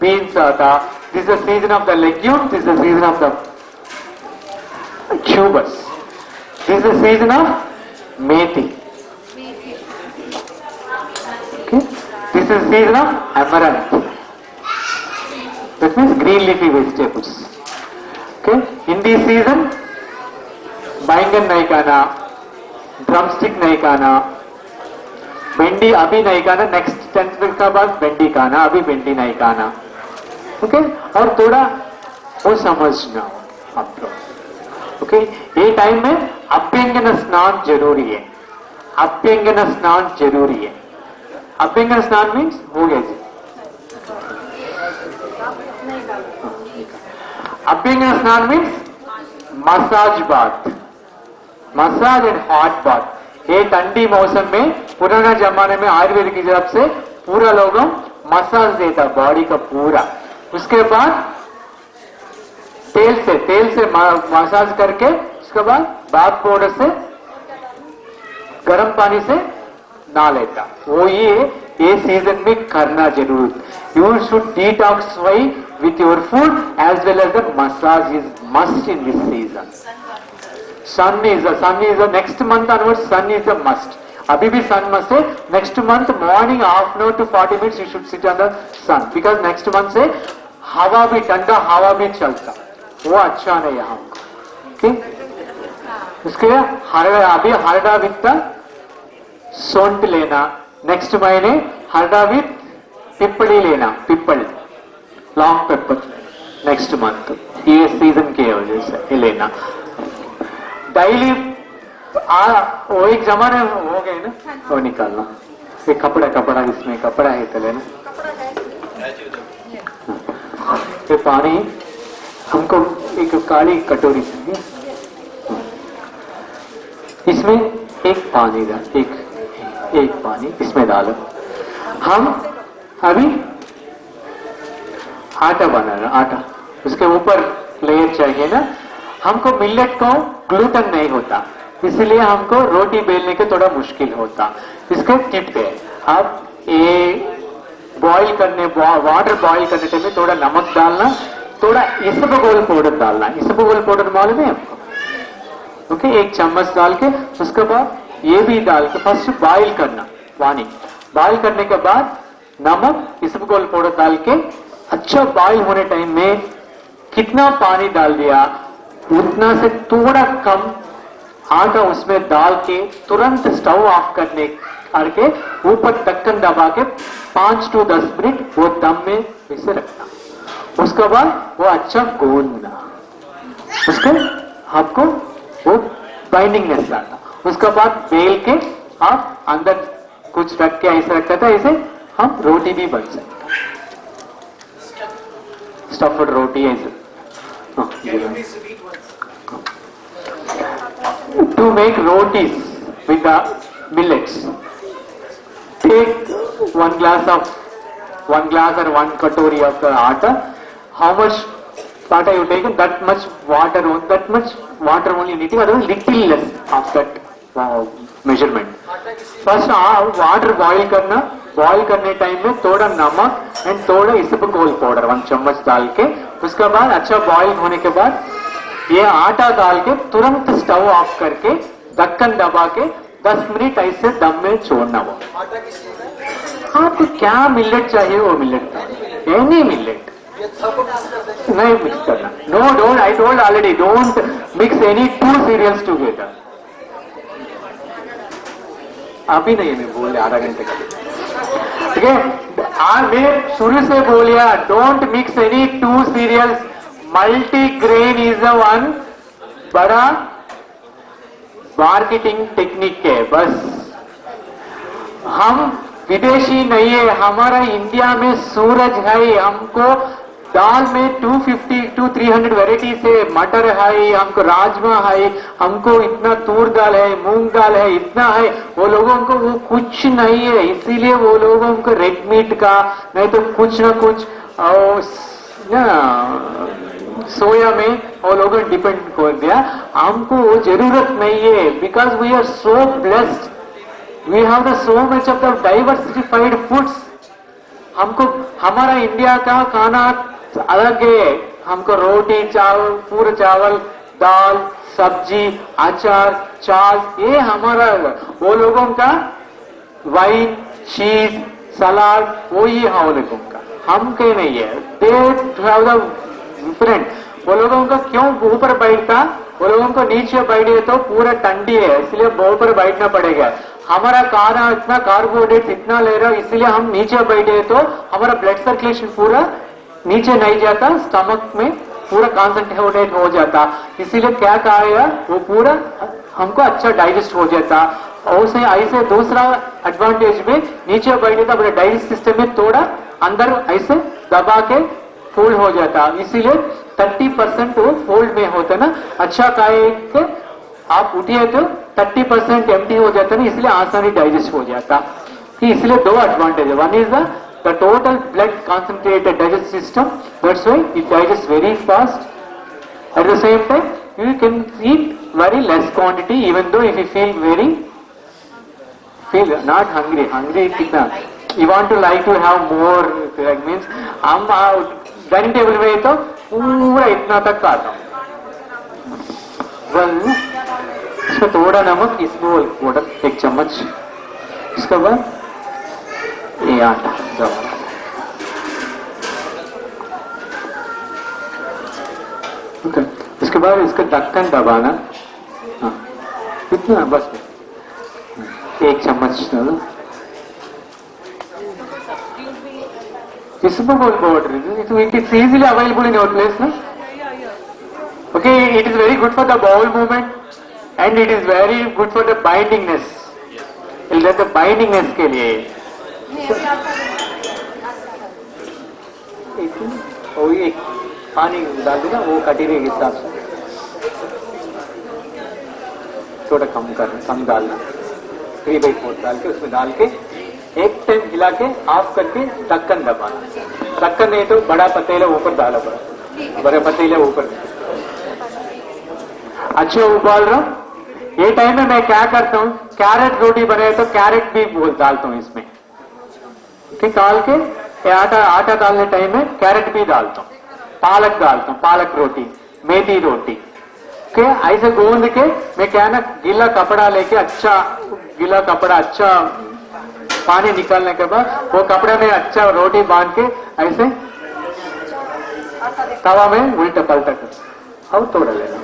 बीन्स आता। This is the season of the legumes. This is the season of the tubers. This is the season of methi. Okay? This is season of amaranth. That means green leafy vegetables. Okay? In this season, बैंगन नहीं खाना, drumstick नहीं खाना, भिंडी अभी नहीं खाना, next 10 दिन के बाद भिंडी खाना, अभी भिंडी नहीं खाना। ओके? और थोड़ा वो समझना हो आप लोग। ओके? ये टाइम में अभ्यंगन स्नान जरूरी है। अभ्यंगन स्नान जरूरी है। अभ्यंगन स्नान मीन्स हो गया जी। अभ्यंगन स्नान means massage bath, massage and hot bath. ये ठंडी मौसम में पुराना जमाने में आयुर्वेद की तरफ से पूरा लोगों मसाज देता बॉडी का पूरा। उसके बाद तेल से मसाज करके उसके बाद बाथ पाउडर से गर्म पानी से ना लेता। वो ये सीजन में करना जरूर। You should detoxify with your food as well as the massage is must in this season. Sun is next month onward, sun is the must. अभी भी सन मस्ट है। Next month morning half an hour to 40 minutes you should sit on the sun, because next month से हवा भी, ठंडा हवा भी चलता, वो अच्छा नहीं है हमको। ठीक, उसके अभी हरड़ा विथ सोंठ लेना। नेक्स्ट महीने हरड़ा विथ पिपली लेना, people, long paper next month. ये सीजन के वजह से लेना डेली। वो एक जमाने हो गए ना, वो निकालना। ये कपड़ा इसमें कपड़ा है तो लेना। ये पानी हमको एक काली कटोरी चाहिए, इसमें एक पानी डाल, एक पानी इसमें डालो। हम अभी आटा बनाना, आटा उसके ऊपर लेयर चाहिए ना। हमको मिलेट को ग्लूटेन नहीं होता, इसलिए हमको रोटी बेलने के थोड़ा मुश्किल होता। इसके टिप है, आप ये बॉईल करने, वाटर बॉईल करने टाइम में थोड़ा नमक डालना, थोड़ा इसबगोल पाउडर डालना। इसबगोल पाउडर मालूम है आपको? ओके, एक चम्मच डाल के उसके बाद ये भी डाल के फर्स्ट बॉईल करना पानी। बॉईल करने के बाद नमक, इसबगोल पाउडर डाल के अच्छा बॉईल होने टाइम में कितना पानी डाल दिया उतना से थोड़ा कम आटा उसमें डाल के तुरंत स्टव ऑफ करके ऊपर ढक्कन दबा के 5 to 10 मिनट वो दम में इसे रखना। उसके बाद वो अच्छा गूंदना, उसके आपको वो बाइंडिंगनेस लाना। उसके बाद बेल के आप अंदर कुछ रख के ऐसे रखता था, ऐसे हम रोटी भी बन सकता, स्टफ्ड रोटी ऐसे। To make rotis with the millets, take 1 glass or 1 katori of the atta. How much atta you take? That much water only you need to, otherwise little less of that measurement. First water boil करना, boil करने time में थोड़ा नमक and थोड़ा इसबगोल powder 1 चम्मच डाल के, उसके बाद अच्छा बॉईल होने के बाद ये आटा डाल के तुरंत स्टव ऑफ करके ढक्कन दबा के 10 मिनट ऐसे दम में छोड़ना। वो आटा किस चीज है? आपको क्या मिलेट चाहिए वो मिलेट, एनी मिलेट, ये सबको मिक्स कर देंगे। नहीं मिक्स करना। No don't, I told already, don't mix any 2 cereals together. अभी नहीं, मैं बोल आधा घंटे का, ठीक है? मैं शुरू से बोलिया, don't mix any 2 cereals. Multigrain is a one बड़ा मार्केटिंग टेक्निक है, बस। हम विदेशी नहीं है, हमारा इंडिया में सूरज है। हमको दाल में 250 to 300 वेराइटी से मटर है, हमको राजमा है, हमको इतना तूर दाल है, मूंग दाल है, इतना है। वो लोगों को वो कुछ नहीं है, इसीलिए वो लोगों को रेड मीट का नहीं तो कुछ ना कुछ सोया में वो लोगों डिपेंड कर दिया। हमको वो जरूरत नहीं है, because we are so blessed, we have the so much of the diversified foods. हमको हमारा इंडिया का खाना अलग है। हमको रोटी चावल, पूरा चावल, दाल, सब्जी, अचार, छाछ, ये हमारा। वो लोगों का वाइन, चीज, सलाद, वो ही है वो लोगों का, हम के नहीं है। They have the different. वो लोगों का क्यों ऊपर बैठता, वो लोगों को नीचे बैठे तो पूरा ठंडी है, इसलिए ऊपर बैठना पड़ेगा। हमारा खाना इतना कार्बोहाइड्रेट इतना ले रहा है, इसलिए हम नीचे बैठे तो हमारा ब्लड सर्कुलेशन पूरा नीचे नहीं जाता, स्टमक में पूरा कॉन्सेंट्रेट हो जाता। इसीलिए क्या कहा, वो पूरा हमको अच्छा डाइजेस्ट हो जाता। और ऐसे दूसरा एडवांटेज में नीचे बैठे तो अपने डाइजेस्ट सिस्टम में थोड़ा अंदर ऐसे दबा के फोल्ड हो जाता। इसीलिए 30% वो फोल्ड में होता ना। अच्छा खाए के आप उठिए तो 30% एम्प्टी हो जाता ना, इसलिए आसानी डाइजेस्ट हो जाता। इसलिए 2 एडवांटेज है। One is the total blood concentrated digest system, that's why it digest very fast. At the same time you can eat very less quantity, even though if you feel not hungry कितना you want to like to have more, like means हम dining table में तो पूरा इतना तक खाता हूँ। इसमें थोड़ा नमक, इसमें थोड़ा 1 चम्मच, इसके बाद ये आटा ओके। इसके बाद इसका ढक्कन दबाना, हाँ इतना बस 1 चम्मच isbogol powder. It is easily available in your place, no? Okay, it is very good for the bowel movement and it is very good for the bindingness. The bindingness के लिए वो एक पानी डाल देना, वो कटीरे के हिसाब से थोड़ा कम डालना, 3/4 डाल के उसमें डाल के एक टाइम हिला के ऑफ करके ढक्कन दबाना। ढक्कन नहीं तो बड़ा पतीला ऊपर डाला पड़ा, बड़ा पतीला ऊपर। अच्छे उबाल रहा हूं। ये टाइम में मैं क्या करता हूँ, कैरेट रोटी बनाए तो कैरेट भी डालता हूँ इसमें, ठीक? डाल के आटा डालने टाइम में कैरेट भी डालता हूँ, पालक डालता हूँ, पालक रोटी, मेथी रोटी के ऐसे गूंद के मैं क्या ना गीला कपड़ा लेके अच्छा गीला कपड़ा अच्छा पानी निकालने के बाद वो कपड़े में अच्छा रोटी बांध के ऐसे तवा में उल्टा पलटा कर अब तोड़ लेना।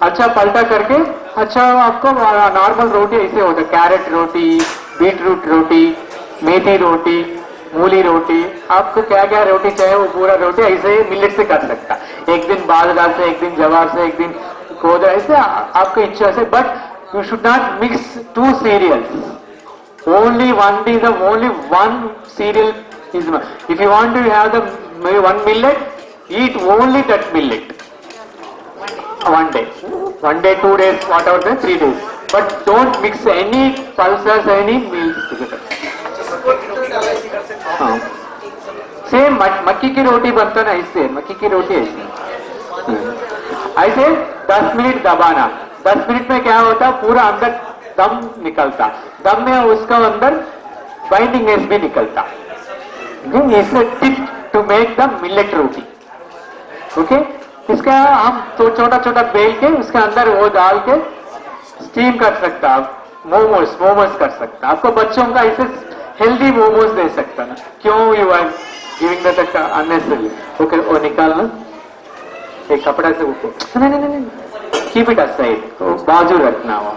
अच्छा पलटा करके, अच्छा आपको नॉर्मल रोटी ऐसे होता है, कैरेट रोटी, बीटरूट रोटी, मेथी रोटी, मूली रोटी, आपको क्या क्या रोटी चाहिए वो पूरा रोटी ऐसे ही मिलेट से कर सकता। एक दिन बाजरा से, एक दिन जवार से, एक दिन कोदरा, ऐसे आपको इच्छा से, but you should not mix two cereals, only one is the only one cereal is, if you want to have the one millet, eat only that millet one day, 2 days, whatever the 3 days, but don't mix any pulses, any meals together. हाँ same मक्की की रोटी बनता ना, इससे मक्की की रोटी ऐसे 10 minute दबाना, 10 मिनट में क्या होता, पूरा अंदर दम निकलता, दम में उसका अंदर बाइंडिंगनेस भी निकलता। इसे tip to make the millet roti. Okay, इसका हम तो छोटा छोटा बेल के उसके अंदर वो डाल के स्टीम कर सकता, आप मोमोज कर सकता, आपको बच्चों का इसे हेल्दी मोमोज दे सकता ना, क्यों you are giving that unnecessary. Okay, वो निकालना एक कपड़ा से ऊपर, नहीं, कीप इट असाइड, बाजू रखना वो।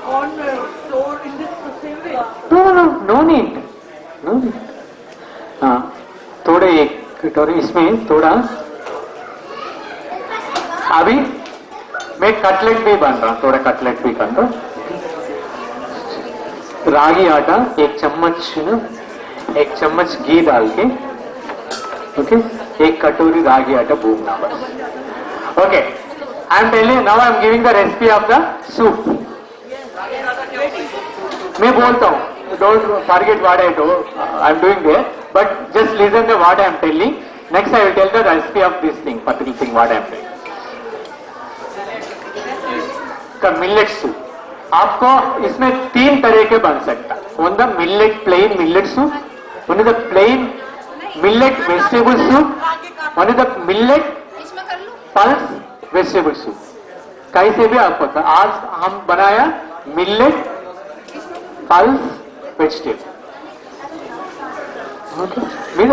On floor in this same way. No need. हाँ, थोड़े एक कटोरी इसमें थोड़ा, अभी मैं कटलेट भी बन रहा, थोड़ा कटलेट भी कर रहा। रागी आटा 1 चम्मच ना, 1 चम्मच घी डाल के, ओके, 1 कटोरी रागी आटा भूनना बस। Okay, I am telling, now I am giving the recipe of the soup. मैं बोलता हूँ, don't forget what I do, I am doing there, but just listen the what I am telling, next I will tell the recipe of this thing, particular thing what I am doing. का millet soup, आपको इसमें 3 तरह के बन सकता, one the millet plain millet soup, one the plane millet vegetable soup, one the millet pulse vegetable soup. कैसे भी आपको, आज हम बनाया millet pulse vegetable,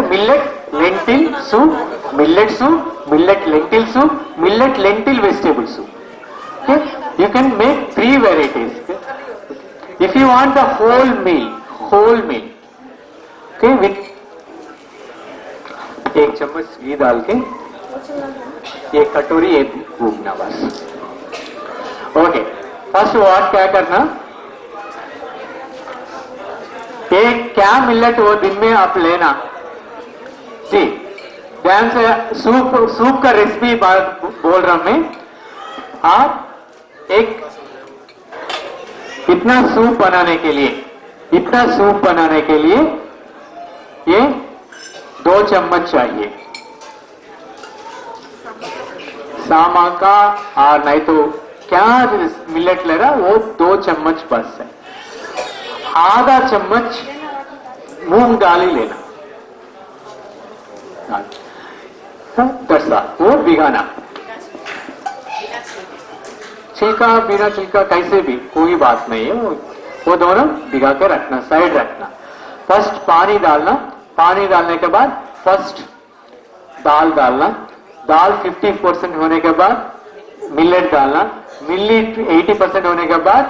millet lentil soup, millet soup, millet lentil soup, millet lentil vegetable soup. Okay, you can make 3 varieties. Okay? If you want the whole meal, okay, with 1 चम्मच घी डाल के 1 कटोरी ये भूनना बस। ओके, फर्स्ट व्हाट क्या करना, एक क्या मिलेट वो दिन में आप लेना। जी, ध्यान से सूप का रेसिपी बोल रहा हूं मैं। आप एक इतना सूप बनाने के लिए ये 2 चम्मच चाहिए सामा का, और नहीं तो क्या मिलेट ले रहा वो 2 चम्मच बस है। आधा चम्मच मूंग दाल ही लेना, दरसा वो भिगाना, छिलका बिना छिलका कैसे भी कोई बात नहीं है, वो दोनों भिगा के रखना, साइड रखना। फर्स्ट पानी डालना, पानी डालने के बाद फर्स्ट दाल डालना, दाल 50% होने के बाद मिलेट डालना, मिलेट 80% होने के बाद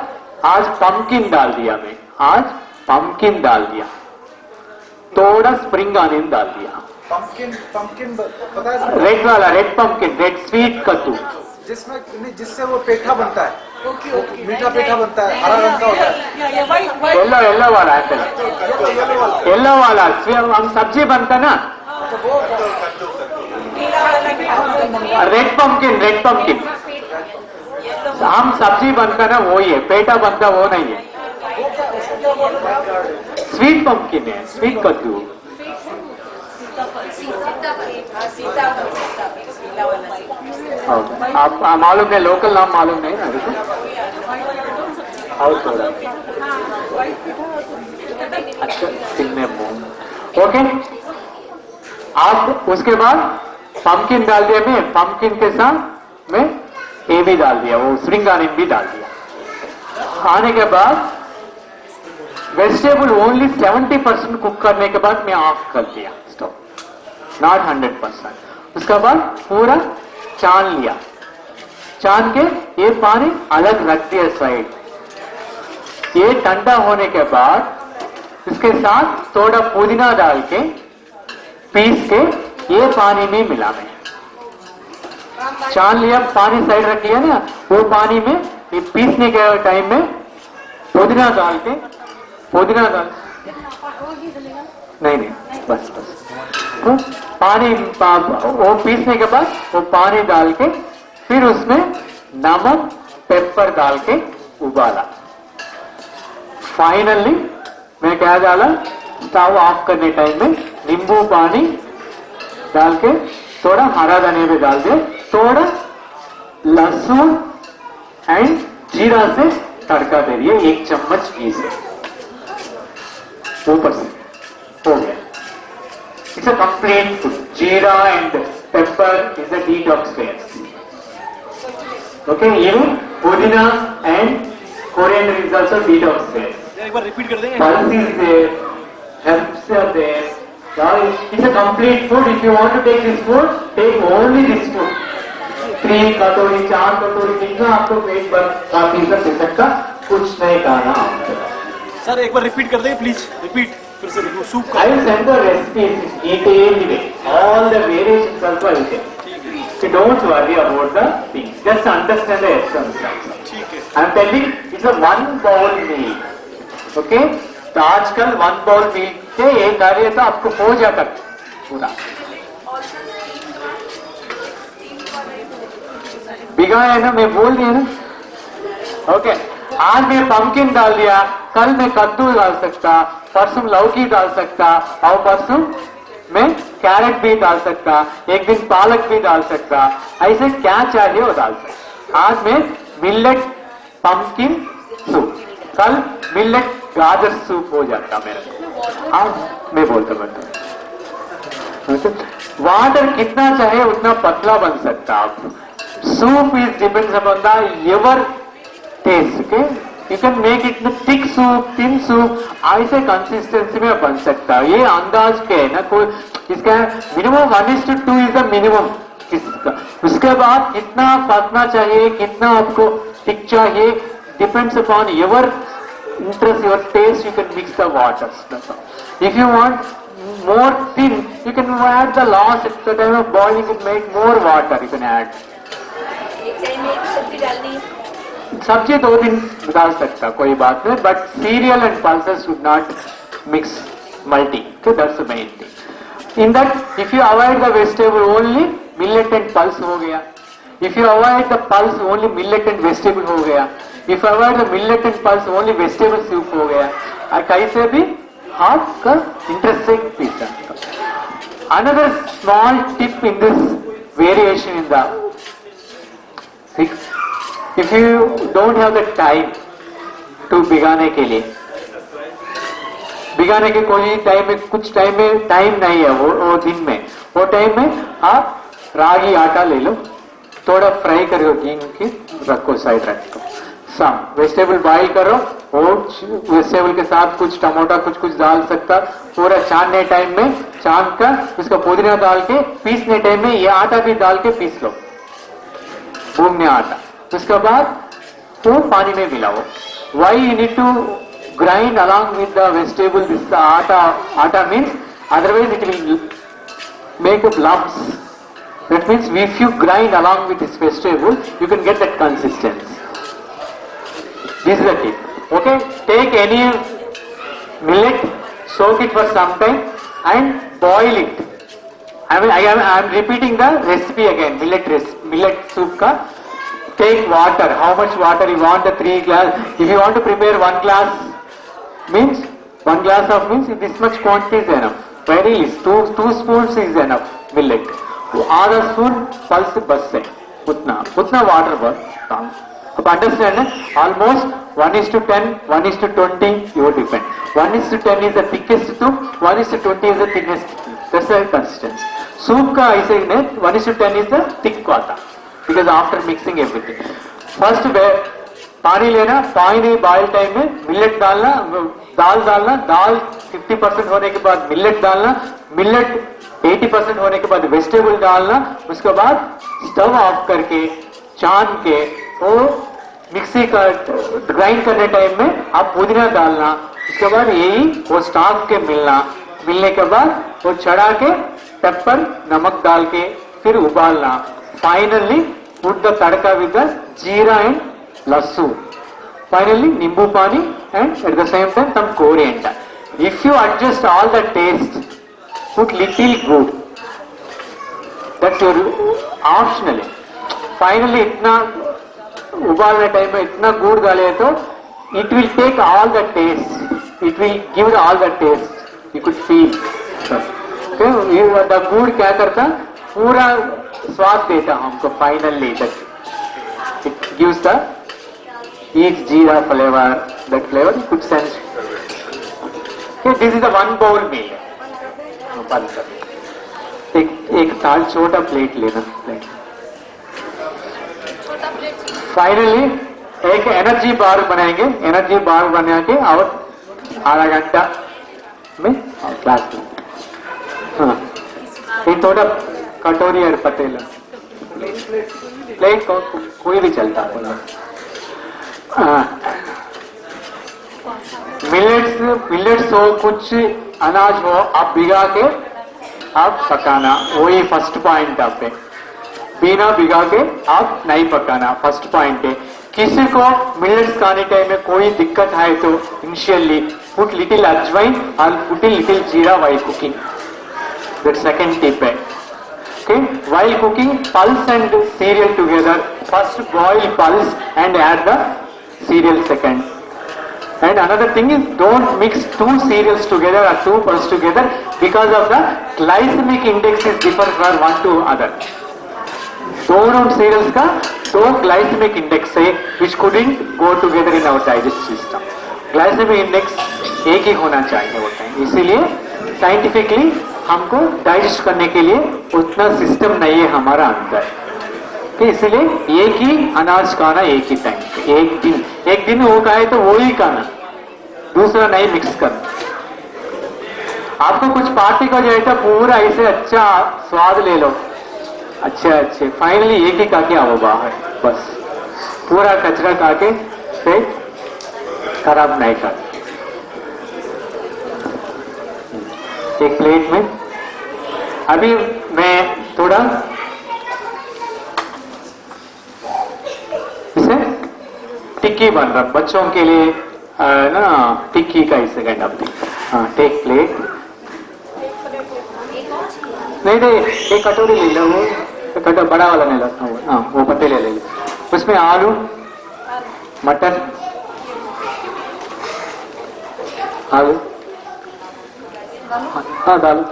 आज पंपकिन डाल दिया, मैं आज पंपकिन डाल दिया, थोड़ा स्प्रिंग ऑनियन डाल दिया, पंपकिन पता है, रेड वाला, रेड पंपकिन, रेड स्वीट कद्दू, जिससे वो पेठा बनता है, मीठा पेठा बनता है, हरा रंग का होता है, येलो वाला है, येलो वाला हम सब्जी बनता ना, रेड पंपकिन हम सब्जी बनता ना वो ही है, पेठा बनता वो नहीं है, स्वीट पंपकिन है, स्वीट कद्दू। आप मालूम है, लोकल नाम मालूम नहीं ना, और थोड़ा अच्छा सिलने मूंग। ओके, आप उसके बाद पंपकिन डाल दिया, मैं पंपकिन के साथ मैं ये भी डाल दिया, वो स्प्रिंग ऑनियन भी डाल दिया। आने के बाद वेजिटेबल ओनली 70% कुक करने के बाद मैं ऑफ कर दिया स्टोव, नॉट 100%। उसके बाद पूरा छान लिया, छान के ये पानी अलग रख दिया साइड। ये ठंडा होने के बाद इसके साथ थोड़ा पुदीना डाल के पीस के ये पानी में मिला मैं, छान लिया, पानी साइड रख लिया ना, वो पानी में ये पीसने के टाइम में पुदीना डाल के, पुदीना डाल, नहीं बस तो पानी वो पीसने के बाद वो पानी डाल के फिर उसमें नमक पेपर डाल के उबाला। फाइनली मैं क्या डाला, स्टव ऑफ करने टाइम में नींबू पानी डाल के थोड़ा हरा धनिया भी डाल दे, थोड़ा लहसुन एंड जीरा से तड़का दे दिए, 1 चम्मच घी से, ऊपर से हो गया। It's a complete food. Jeera and pepper is a detoxifier. Okay, even pudina and coriander is also detoxifier. एक बार रिपीट कर देंगे। Pulse is there, herbs are there. It's a complete food. If you want to take this food, take only this food. 3 कटोरी 4 कटोरी जितना आपको पेट भर काफी कर दे सकता, कुछ नहीं खाना आपको। सर एक बार रिपीट कर देंगे प्लीज, रिपीट फिर से देखो सूप का। I will send the recipes detailed way. All the variations also I will tell. So don't worry about the things. Just understand the essence. ठीक है। I am telling it's a one bowl meal. Okay? तो आजकल 1 bowl meal के एक कार्य तो आपको हो जाता पूरा। बिगा है ना, मैं बोल दिया ना। ओके, आज मैं पंपकिन डाल दिया, कल मैं कद्दू डाल सकता, परसों लौकी डाल सकता, और परसों मैं कैरेट भी डाल सकता, एक दिन पालक भी डाल सकता, ऐसे क्या चाहिए वो डाल सकता। आज मैं मिलेट पंपकिन सूप, कल मिलेट गाजर सूप हो जाता मेरे को। आज मैं बोलता वाटर कितना चाहे उतना पतला बन सकता आप। Soup is depends upon the your taste. Okay, you can make it thick soup, thin soup, ऐसे कंसिस्टेंसी में बन सकता है। ये अंदाज के है ना, कोई इसका मिनिमम 1:2 इज द मिनिमम इसका। उसके बाद कितना पतला चाहिए, कितना आपको थिक चाहिए, depends upon your interest, your taste. You can mix the waters. If you want more thin, you can add the loss at the time of boiling. You can make more water. You can add. सब्जी 2 दिन डाल सकता, कोई बात नहीं, but cereal and pulses should not mix multi. So that's the main thing. In that, if you avoid the vegetable only, millet and pulse हो गया. If you avoid the pulse only, millet and vegetable हो गया. If you avoid the millet and pulse only, vegetable soup हो गया। और कैसे भी आपका इंटरेस्टिंग पीस है। Another small tip in this variation in the six, if you don't have the time to भिगाने के लिए, भिगाने के कोई टाइम में, कुछ टाइम में टाइम नहीं है वो दिन में, वो टाइम में आप रागी आटा ले लो, थोड़ा फ्राई करो, घी की रखो, साइड रखो, सम वेजिटेबल बॉइल करो, और वेजिटेबल के साथ कुछ टमाटर कुछ डाल सकता, पूरा छानने टाइम में छान कर उसका पुदीना डाल के, पीसने टाइम में ये आटा भी डाल के पीस लो, भूनने आटा, उसके बाद तो पानी में मिलाओ। Why you need to grind along with the vegetable this atta means, otherwise it will make up lumps. That means if you grind along with this vegetable, you can get that consistency. This is the tip. Okay, take any millet, soak it for some time and boil it. I am repeating the recipe again. Millet soup ka. Take water. How much water you want? The 3 glass. If you want to prepare 1 glass, means 1 glass of means this much quantity is enough. Very least 2 spoons is enough millet. आधा spoon pulse बस है, उतना water बस काम। अब understand है, almost 1:10, 1:20 your depend. 1:10 is the thickest soup, 1:20 is the thinnest, that's the consistency. Soup का ऐसे ही नहीं, 1:10 is the thick water, because after mixing everything. First पानी लेना, पानी बॉइल टाइम में मिलेट डालना, दाल 50% होने के बाद मिलेट डालना, मिलेट 80% होने के बाद वेजिटेबल डालना, उसके बाद स्टव ऑफ करके छान के वो मिक्सी का ग्राइंड करने टाइम में आप पुदीना डालना, उसके बाद यही वो स्टॉक के मिलने के बाद वो चढ़ा के पेपर नमक डाल के फिर उबालना. Finally put the tadka with the जीरा एंड लहसुन. Finally, nimbu pani and at the same time some coriander. If you adjust all the taste, put little good. That's your optional. Finally, इतना उबालने time में इतना गुड़ डाले तो it will take all the taste. It will give all the taste. You could feel. Okay, the गुड़ क्या करता? पूरा स्वाद देता हमको. Finally, that it gives the each jeera flavor, that flavor you could sense. Okay, this is a one bowl meal. एक थाल छोटा प्लेट लेना. फाइनली एक एनर्जी बार बनाएंगे. एनर्जी बार बना के और आधा घंटा में क्लास में. हाँ, एक थोड़ा कटोरी और पतेला प्लेट कोई भी चलता है. मिलेट्स हो, कुछ अनाज हो, आप भिगा के आप पकाना. वही फर्स्ट पॉइंट आप पे. बिना भिगा के आप नहीं पकाना. फर्स्ट पॉइंट है. किसी को मिलेट्स खाने टाइम में कोई दिक्कत है तो इनिशियली पुट लिटिल अजवाइन और पुट लिटिल जीरा while cooking. That second tip है. Okay, while cooking, pulse and cereal together. First boil pulse and add the cereal second. And another thing is, don't mix two cereals together or two pulse together because of the glycemic index is different for one to other. दोनों cereals का दो glycemic index है which couldn't go together in our digestive system. Glycemic index एक ही होना चाहिए होता है. इसीलिए साइंटिफिकली हमको डाइजेस्ट करने के लिए उतना सिस्टम नहीं है हमारा अंदर. इसलिए एक ही अनाज खाना एक ही टाइम. एक दिन वो खाए तो वो ही खाना, दूसरा नहीं मिक्स करना. आपको कुछ पार्टी का जो है पूरा ऐसे अच्छा स्वाद ले लो, अच्छे फाइनली एक ही खा के आओ बाहर. बस पूरा कचरा खा के पेट खराब नहीं कर. एक प्लेट में अभी मैं थोड़ा इसे टिक्की बन रहा बच्चों के लिए ना, टिक्की का इसे काइंड ऑफ. हाँ, टेक प्लेट. नहीं, एक कटोरी ले लो. वो कटोरी बड़ा वाला नहीं लगता. हाँ, वो पतीले ले लो. उसमें आलू, मटर, आलू, हाँ डालो.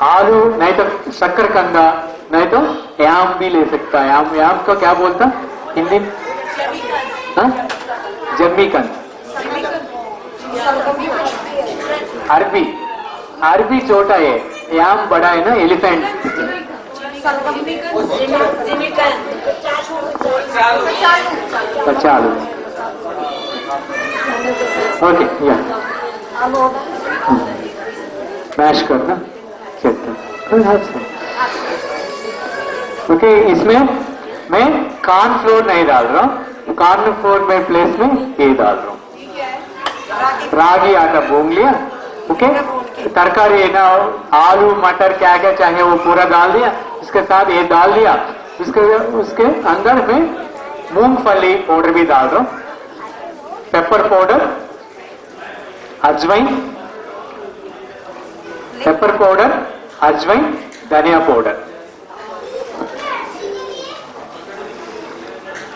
आलू नहीं तो शक्करकंदा, नहीं तो याम भी ले सकता है. याम को क्या बोलता हिंदी? जम्मीकंद. अरबी छोटा है, याम बड़ा है ना, एलिफेंट. कचालू. ओके, या मैश करना. ओके, इसमें मैं कॉर्न फ्लोर नहीं डाल रहा हूँ. कॉर्न फ्लोर में प्लेस में ये डाल रहा हूँ. रागी आटा भून लिया. ओके, तरकारी ना, आलू मटर क्या क्या चाहिए वो पूरा डाल दिया. उसके साथ ये डाल दिया. उसके अंदर में मूंगफली पाउडर भी डाल रहा हूँ. पेपर पाउडर, अजवाइन, पेपर पाउडर, अजवाइन, धनिया पाउडर.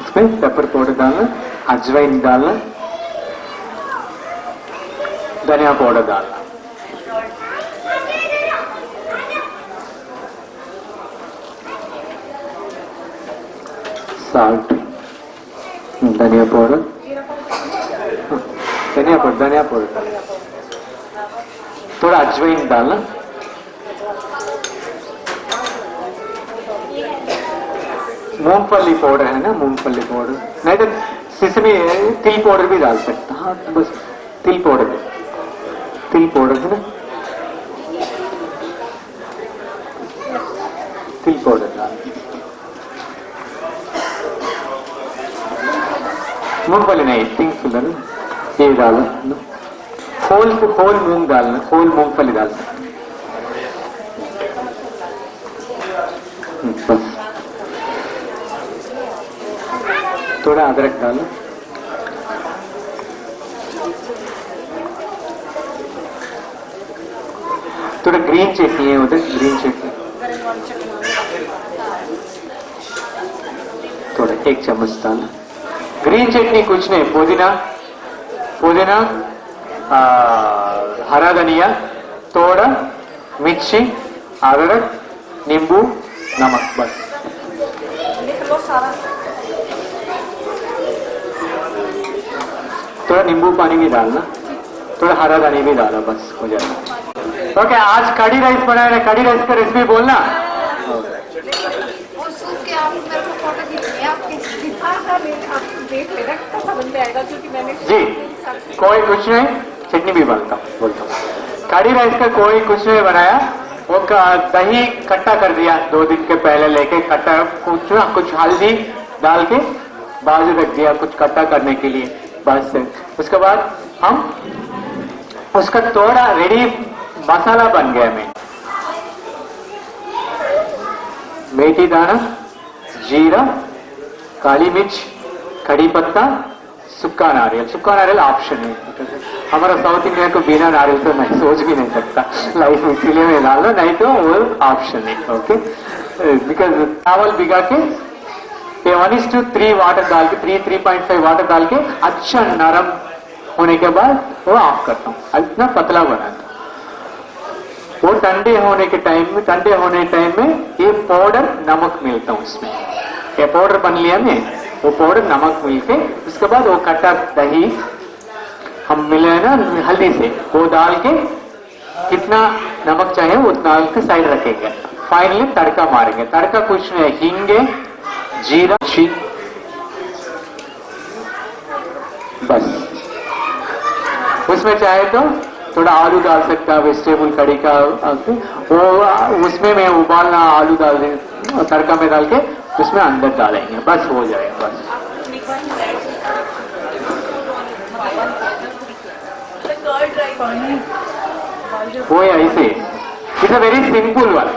इसमें पेपर पाउडर डालना, अजवाइन डालना, धनिया पाउडर डालना. साल्ट, धनिया पाउडर, धनिया पाउडर डालना. थोड़ा अजवाइन डालना. मूंगफली पाउडर है ना, मूंगफली पाउडर नहीं तो सिसमी तिल पाउडर भी डाल सकता. हाँ, बस तिल पाउडर है ना. तिल पाउडर डाल, मूंगफली नहीं, थिंक ये डालो, होल मूंग डालना, होल मूंगफली डालना, बस। थोड़ा अदरक डालो, थोड़ा ग्रीन चटनी है उधर, ग्रीन चटनी थोड़ा 1 चम्मच डालना। ग्रीन चटनी कुछ नहीं, पुदीना, हरा धनिया, थोड़ा मिर्ची, अदरक, नींबू, नमक, बस। थोड़ा नींबू पानी भी डालना, थोड़ा हरा धनिया भी डाला, बस हो जाएगा। ओके, आज कड़ी राइस बनाया है, कड़ी राइस का रेसिपी बोलना। और सूप के आप मेरे को फोटो खींचिए, आपके आप देख लेना, तो समझ में आएगा, क्योंकि मैंने जी, कोई कुछ नहीं, चटनी भी बोलता हूँ। कड़ी राइस का कोई कुछ नहीं बनाया, वो दही खट्टा कर दिया 2 दिन के पहले लेके, खट्टा कुछ हल्दी डाल के बाजू रख दिया कुछ खट्टा करने के लिए, बस। उसके बाद हम उसका थोड़ा रेडी मसाला बन गया में मेथी दाना, जीरा, काली मिर्च, कड़ी पत्ता, सूखा नारियल ऑप्शन है, हमारा साउथ इंडिया को बिना नारियल तो मैं सोच भी नहीं सकता लाइफ में, इसीलिए मैं डाल लो, नहीं तो वो ऑप्शन है। ओके, बिकॉज चावल भिगा के 1:3 वाटर डाल के 3.5 वाटर डाल के अच्छा नरम होने के बाद वो ऑफ करता हूँ, इतना पतला बनाता हूँ। वो ठंडे होने टाइम में ये पाउडर नमक मिलता हूँ इसमें, ये पाउडर बन लिया मैं, वो पाउडर नमक मिलके उसके बाद वो कट्टा दही हम मिले ना हल्दी से, वो डाल के कितना नमक चाहे वो डाल के साइड रखेंगे। फाइनली तड़का मारेंगे, तड़का कुछ नहीं, हींगे, जीरा, बस। उसमें चाहे तो थोड़ा आलू डाल सकता है, वेजिटेबल कड़ी का, वो उसमें मैं उबालना आलू डाल दें, तड़का में डाल के उसमें अंदर डालेंगे, बस हो जाएगा, बस। वो ऐसे, it's a very simple one,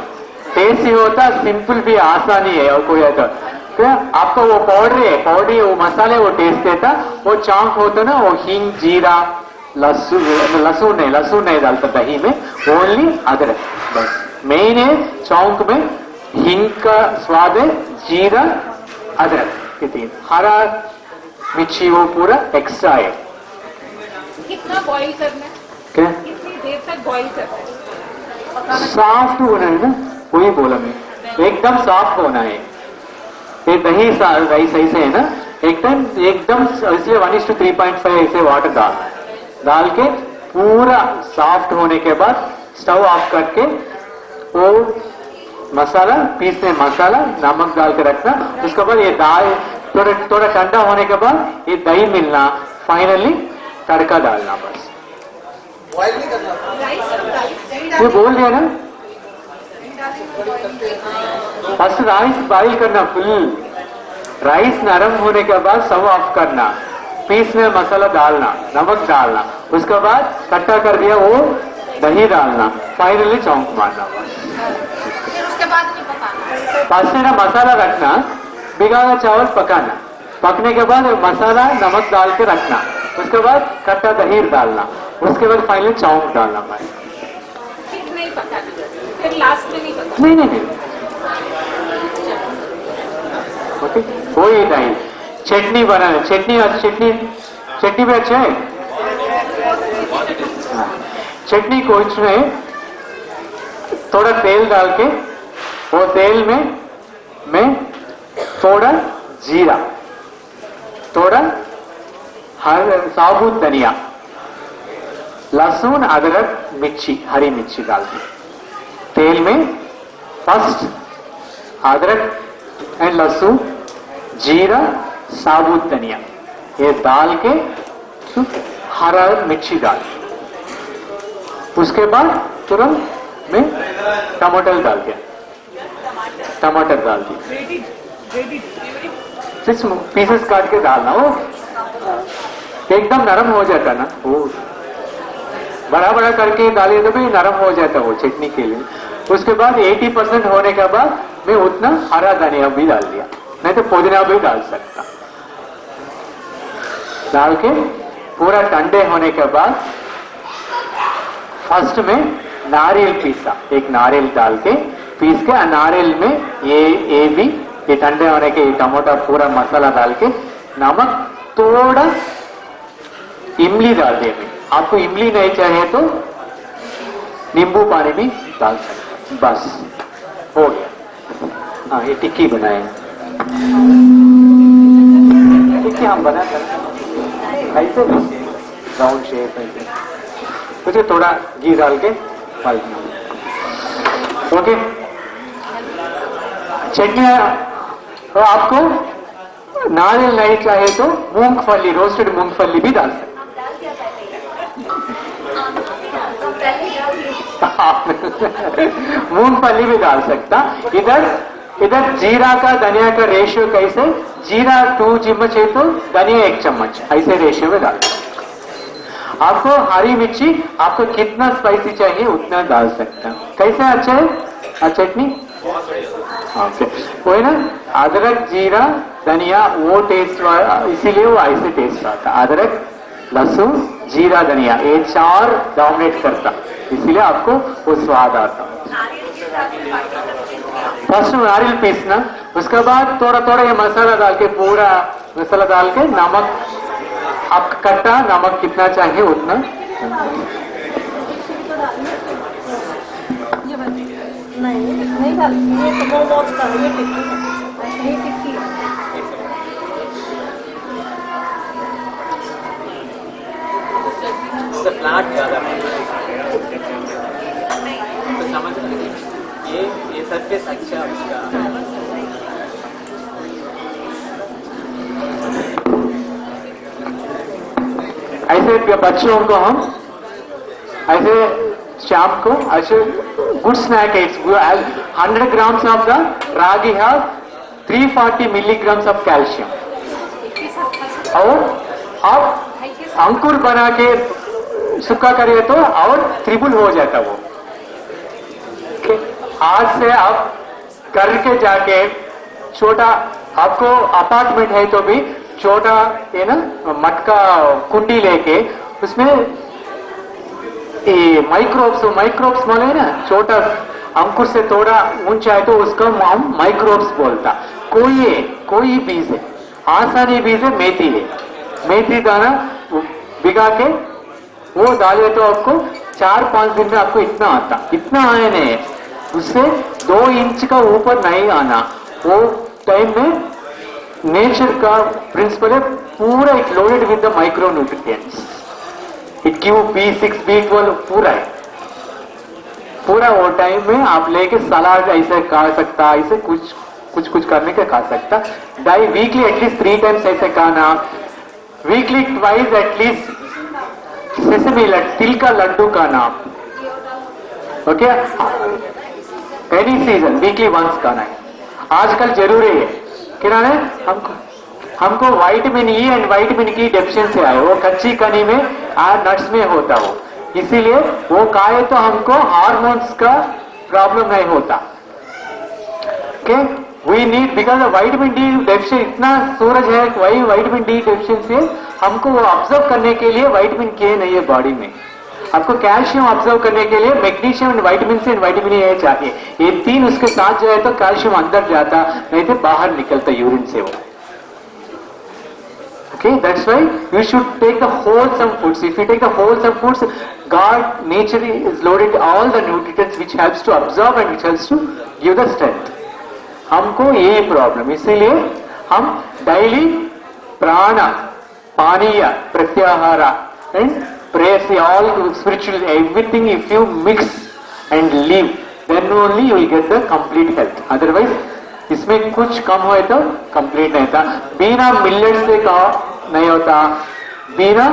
tasty होता, सिंपल भी, आसानी है। और कोई आता क्या आपका वो पाउडर वो मसाले वो टेस्ट देता, वो चांक होता ना, वो हींग, जीरा, लहसुन नहीं डालता दही में, ओनली अदरक, बस। मेन है चौंक में हींग का स्वाद है, जीरा, अदरक, ये 3, हरा मिर्ची वो पूरा एक्स्ट्रा है। कितना बॉईल करना है? क्या कितनी देर तक बॉईल करना है? सॉफ्ट होना है ना, वही बोला मैं, एकदम सॉफ्ट होना है। ये दही राइस ऐसे है ना, एकदम इसलिए 1:3.5 ऐसे वाटर डाल के पूरा सॉफ्ट होने के बाद स्टव ऑफ करके वो मसाला पीसने, मसाला नमक डाल के रखना। उसके बाद ये दाल थोड़ा ठंडा होने के बाद ये दही मिलना, फाइनली तड़का डालना, बस। बॉयल नहीं करना, ये बोल दिया ना, फर्स्ट राइस बॉइल करना, फुल राइस नरम होने के बाद स्टव ऑफ करना, पीस में मसाला डालना, नमक डालना, उसके बाद कट्टा कर दिया वो दही डालना, फाइनली चौंक मारना, बस। फिर उसके बाद नहीं पकाना, फर्स्ट ना मसाला रखना, भिगा हुआ चावल पकाना, पकने के बाद मसाला नमक डाल के रखना, उसके बाद कट्टा दही डालना, उसके बाद फाइनली चौंक डालना, बस। फिर नहीं पकाना, फिर लास्ट में नहीं पकाना। नहीं ओके, वही दही चटनी बनाना, चटनी भी अच्छा है। चटनी कुछ नहीं, थोड़ा तेल डाल के वो तेल में थोड़ा जीरा, थोड़ा साबुत धनिया, लहसुन, अदरक, मिर्ची, हरी मिर्ची डाल दी तेल में। फर्स्ट अदरक एंड लहसुन, जीरा, साबुत धनिया ये डाल के हरा मिर्ची डाल, उसके बाद तुरंत में टमाटर डाल दिया, टमाटर डाल दिए, पीसेस काट के डालना, वो एकदम नरम हो जाता ना, वो बड़ा बड़ा करके डालिए तो भी नरम हो जाता वो चटनी के लिए। उसके बाद 80% होने के बाद मैं उतना हरा धनिया भी डाल दिया, नहीं तो पुदीना भी डाल सकता। डाल के पूरा ठंडे होने के बाद फर्स्ट में नारियल पीसा, एक नारियल डाल के पीस के नारियल में ये भी ये ठंडे होने के टमाटर पूरा मसाला डाल के नमक थोड़ा इमली डाल देंगे। आपको इमली नहीं चाहिए तो नींबू पानी भी डाल सकते, बस हो गया। हाँ, ये टिक्की बनाए, टिक्की हम बना सकते ऐसे राउंड शेप ऐसे, मुझे थोड़ा घी डाल के डाल दिया। ओके, चटनी तो आपको नारियल नहीं चाहिए तो मूंगफली, रोस्टेड मूंगफली भी डाल सकते, मूंगफली भी डाल सकता। इधर जीरा का धनिया का रेशियो कैसे, जीरा 2 चम्मच है तो धनिया 1 चम्मच, ऐसे रेशियो में डाल। आपको हरी मिर्ची आपको कितना स्पाइसी चाहिए उतना डाल सकता। कैसे अच्छा है चटनी, वही ना, अदरक जीरा धनिया वो टेस्ट, इसीलिए वो ऐसे टेस्ट आता। अदरक लहसुन जीरा धनिया ये 4 डोमिनेट करता, इसीलिए आपको वो स्वाद आता। फर्स्ट नारियल पीसना, उसके बाद थोड़ा थोड़ा ये मसाला डाल के, पूरा मसाला डाल के नमक आपका कट्टा नमक कितना चाहिए उतना। नहीं डालती, ये तो मोमोज का ये टिक्की है। फ्लैट ज्यादा तो समझ ये सरफेस अच्छा उसका। ऐसे बच्चों को हम ऐसे शाम को ऐसे गुड स्नैक है, 100 grams of the ragi have 340 milligrams of calcium। और आप अंकुर बना के सूखा करिए तो और ट्रिपल हो जाता वो। आज से आप करके जाके छोटा, आपको अपार्टमेंट है तो भी छोटा ये ना मटका कुंडी लेके उसमें ये माइक्रोब्स बोले ना, छोटा अंकुर से थोड़ा ऊंचा है तो उसका हम माइक्रोब्स बोलता। कोई बीज है, आसानी बीज है, मेथी है, मेथी दाना भिगा के वो डाले तो आपको 4-5 दिन में आपको इतना आता, इतना आया नहीं है, उससे 2 इंच का ऊपर नहीं आना। वो टाइम में नेचर का प्रिंसिपल है, पूरा it loaded with the micro nutrients, it give B6 B12 पूरा है। पूरा वो टाइम में आप लेके सलाद ऐसे खा सकता, ऐसे कुछ करने के खा सकता। वीकली एटलीस्ट 3 times ऐसे खाना, वीकली ट्वाइस एटलीस्ट सेसमी तिल का लड्डू का नाम, okay, any season weekly once खाना है। आजकल जरूरी है क्या है, हमको विटामिन ई एंड विटामिन की डेफिशिएंसी आए, वो कच्ची कनी में नट्स में होता हो, इसीलिए वो खाए तो हमको हार्मोन्स का प्रॉब्लम नहीं होता। Okay, we need because vitamin D deficiency, इतना सूरज है वही विटामिन डी डेफिशिएंसी हमको वो ऑब्जर्व करने के लिए विटामिन के नहीं है बॉडी में। आपको कैल्शियम ऑब्जर्व करने के लिए magnesium and vitamin C and vitamin A चाहिए, ये 3 उसके साथ जाए तो कैल्शियम अंदर जाता, नहीं तो बाहर निकलता यूरिन से वो। Okay, that's why you should take the wholesome foods. If you take the wholesome foods, God, nature is loaded all the nutrients which helps to absorb and which helps to give the strength. हमको ये problem, इसीलिए हम daily प्राण, पानीय, प्रत्याहार and prayers, all spiritual, everything if you mix and live, then only you will get the complete health. Otherwise, इसमें कुछ कम हो तो कंप्लीट नहीं था। बिना मिलेट से नहीं होता, बिना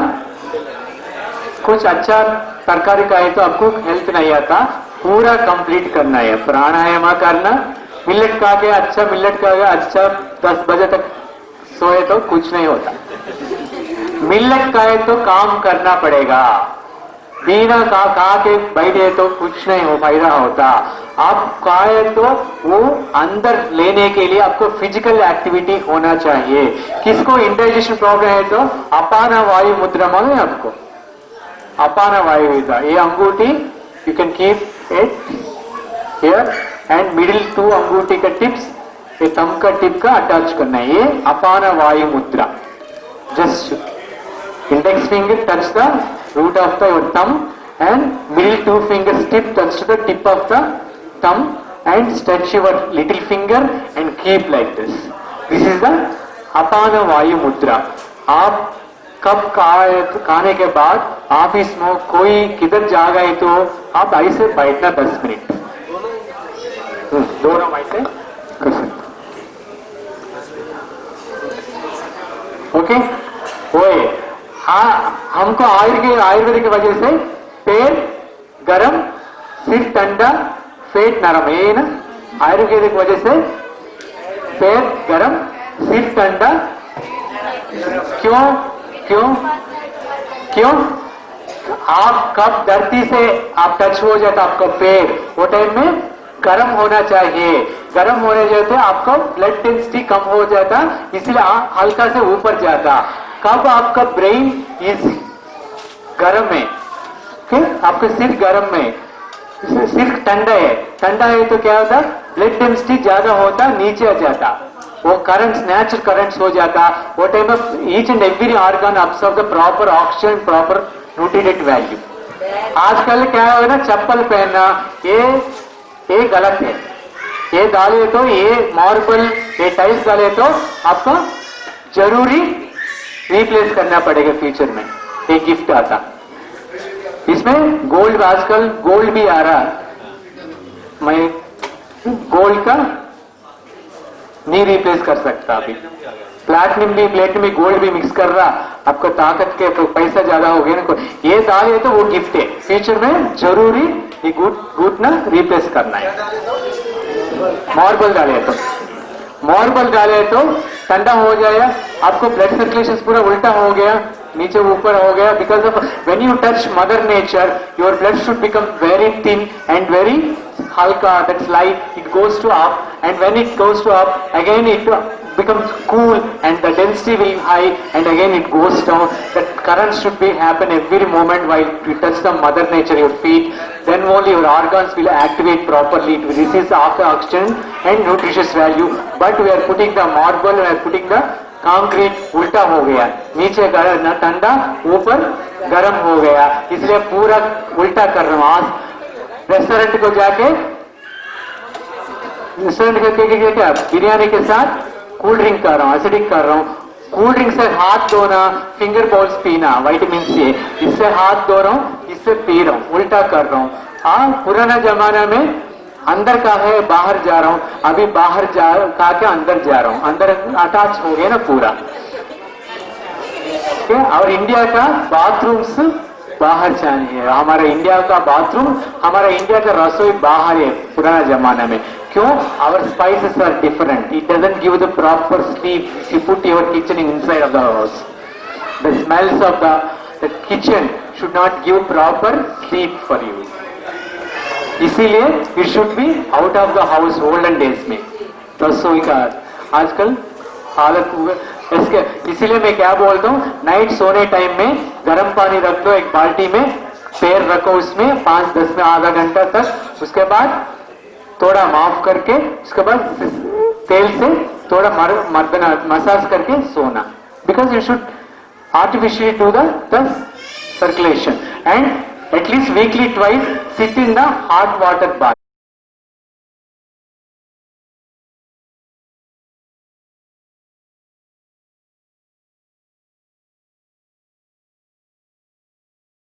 कुछ अच्छा तरकारी का है तो आपको हेल्थ नहीं आता। पूरा कंप्लीट करना है, प्राणायाम करना, मिलेट खा के अच्छा 10 बजे तक सोए तो कुछ नहीं होता। मिलेट खाए तो काम करना पड़ेगा, बिना खा के बैठे तो कुछ नहीं हो फायदा होता। आप खाए तो वो अंदर लेने के लिए आपको फिजिकल एक्टिविटी होना चाहिए। किसको इंडाइजेशन प्रॉब्लम है तो अपान वायु मुद्रा मालूम है आपको, अपान वायु मुद्रा। ये अंगूठी you can keep it here and middle 2 अंगूठी का टिप्स ये थंब का टिप का अटैच करना है, ये अपान वायु मुद्रा। Just index finger touch the root of the your thumb and middle 2 fingers tip touch the tip of the thumb and stretch your little finger and keep like this. This is the apana vayu mudra. आप कब खाने के बाद office में कोई किधर जा गए तो आप ऐसे बैठना 10 मिनट, दोनों ऐसे कर सकते। ओके ओए हाँ, हमको आयुर्वेदिक की वजह से पेट गरम, सिर ठंडा, पेट नरम, ये ना आयुर्वेदिक की वजह से पेट गरम, सिर ठंडा। क्यों क्यों क्यों? आप कब धरती से आप टच हो जाता आपका पेट, वो टाइम में गर्म होना चाहिए। गर्म होने जाते आपका ब्लड डेंसिटी कम हो जाता, इसलिए हल्का से ऊपर जाता। कब आपका ब्रेन इस गर्म है, आपका सिर गर्म में, सिर ठंडा है तो क्या होता, ब्लड डेंसिटी ज्यादा होता, नीचे आ जाता, वो करंट्स नेचुरल करंट्स हो जाता। वो टाइम में each and every organ absorb the proper oxygen, proper nutrient value. आजकल क्या है ना, चप्पल पहनना ये गलत है। ये डाले तो ये मार्बल, ये टाइल्स डाले तो आपको जरूरी रिप्लेस करना पड़ेगा फ्यूचर में। एक गिफ्ट आता, इसमें गोल्ड, आजकल गोल्ड भी आ रहा, मैं गोल्ड का नहीं रिप्लेस कर सकता। अभी प्लेटिनम भी गोल्ड भी मिक्स कर रहा, आपको ताकत के तो पैसा ज्यादा हो गया ना, ये डाले तो वो गिफ्ट है, फ्यूचर में जरूरी ये गुड ना रिप्लेस करना है। मार्बल डाले तो ठंडा हो जाएगा, आपको ब्लड सर्कुलेशन पूरा उल्टा हो गया, नीचे ऊपर हो गया। Because of when you touch mother nature, your blood should become very thin and very halka, that's light, it goes to up, and when it goes to up, again it becomes cool and the density will high, and again it goes down. That current should be happen every moment while you touch the mother nature, your feet, then only your organs will activate properly to receive oxygen and nutritious value. But we are putting the marble, we are putting the concrete उल्टा हो गया, नीचे ठंडा, ऊपर गर्म हो गया, इसलिए पूरा उल्टा कर रहा हूं। आज रेस्टोरेंट को जाके क्या बिरयानी के साथ कूल ड्रिंक कर रहा हूँ, एसिडिक कर रहा हूँ। कूल ड्रिंक से हाथ धोना, फिंगर बॉल्स पीना, विटामिन सी, इससे हाथ धो रहा हूँ, इससे पी रहा हूँ, उल्टा कर रहा हूँ। पुराना जमाना में अंदर का है बाहर जा रहा हूं, अभी बाहर जा के अंदर जा रहा हूं, अंदर अटैच हो गया ना पूरा। और इंडिया का बाथरूम्स बाहर चाहिए, हमारा इंडिया का बाथरूम, हमारा इंडिया का रसोई बाहर है पुराना जमाना में। क्यों? Our spices are different, it doesn't give the proper sleep, you put your kitchen inside of the house, the smells of the kitchen should not give proper sleep for you. इसीलिए it should be out of the house olden days में रसोई का आजकल हालत हुआ इसके। इसीलिए मैं क्या बोलता हूँ, नाइट सोने टाइम में गर्म पानी रख दो एक बाल्टी में, पैर रखो उसमें 5-10 में आधा घंटा तक, उसके बाद थोड़ा माफ करके, उसके बाद तेल से थोड़ा मसाज करके सोना। Because you should artificially do the circulation and at least weekly twice sit in the hot water bath.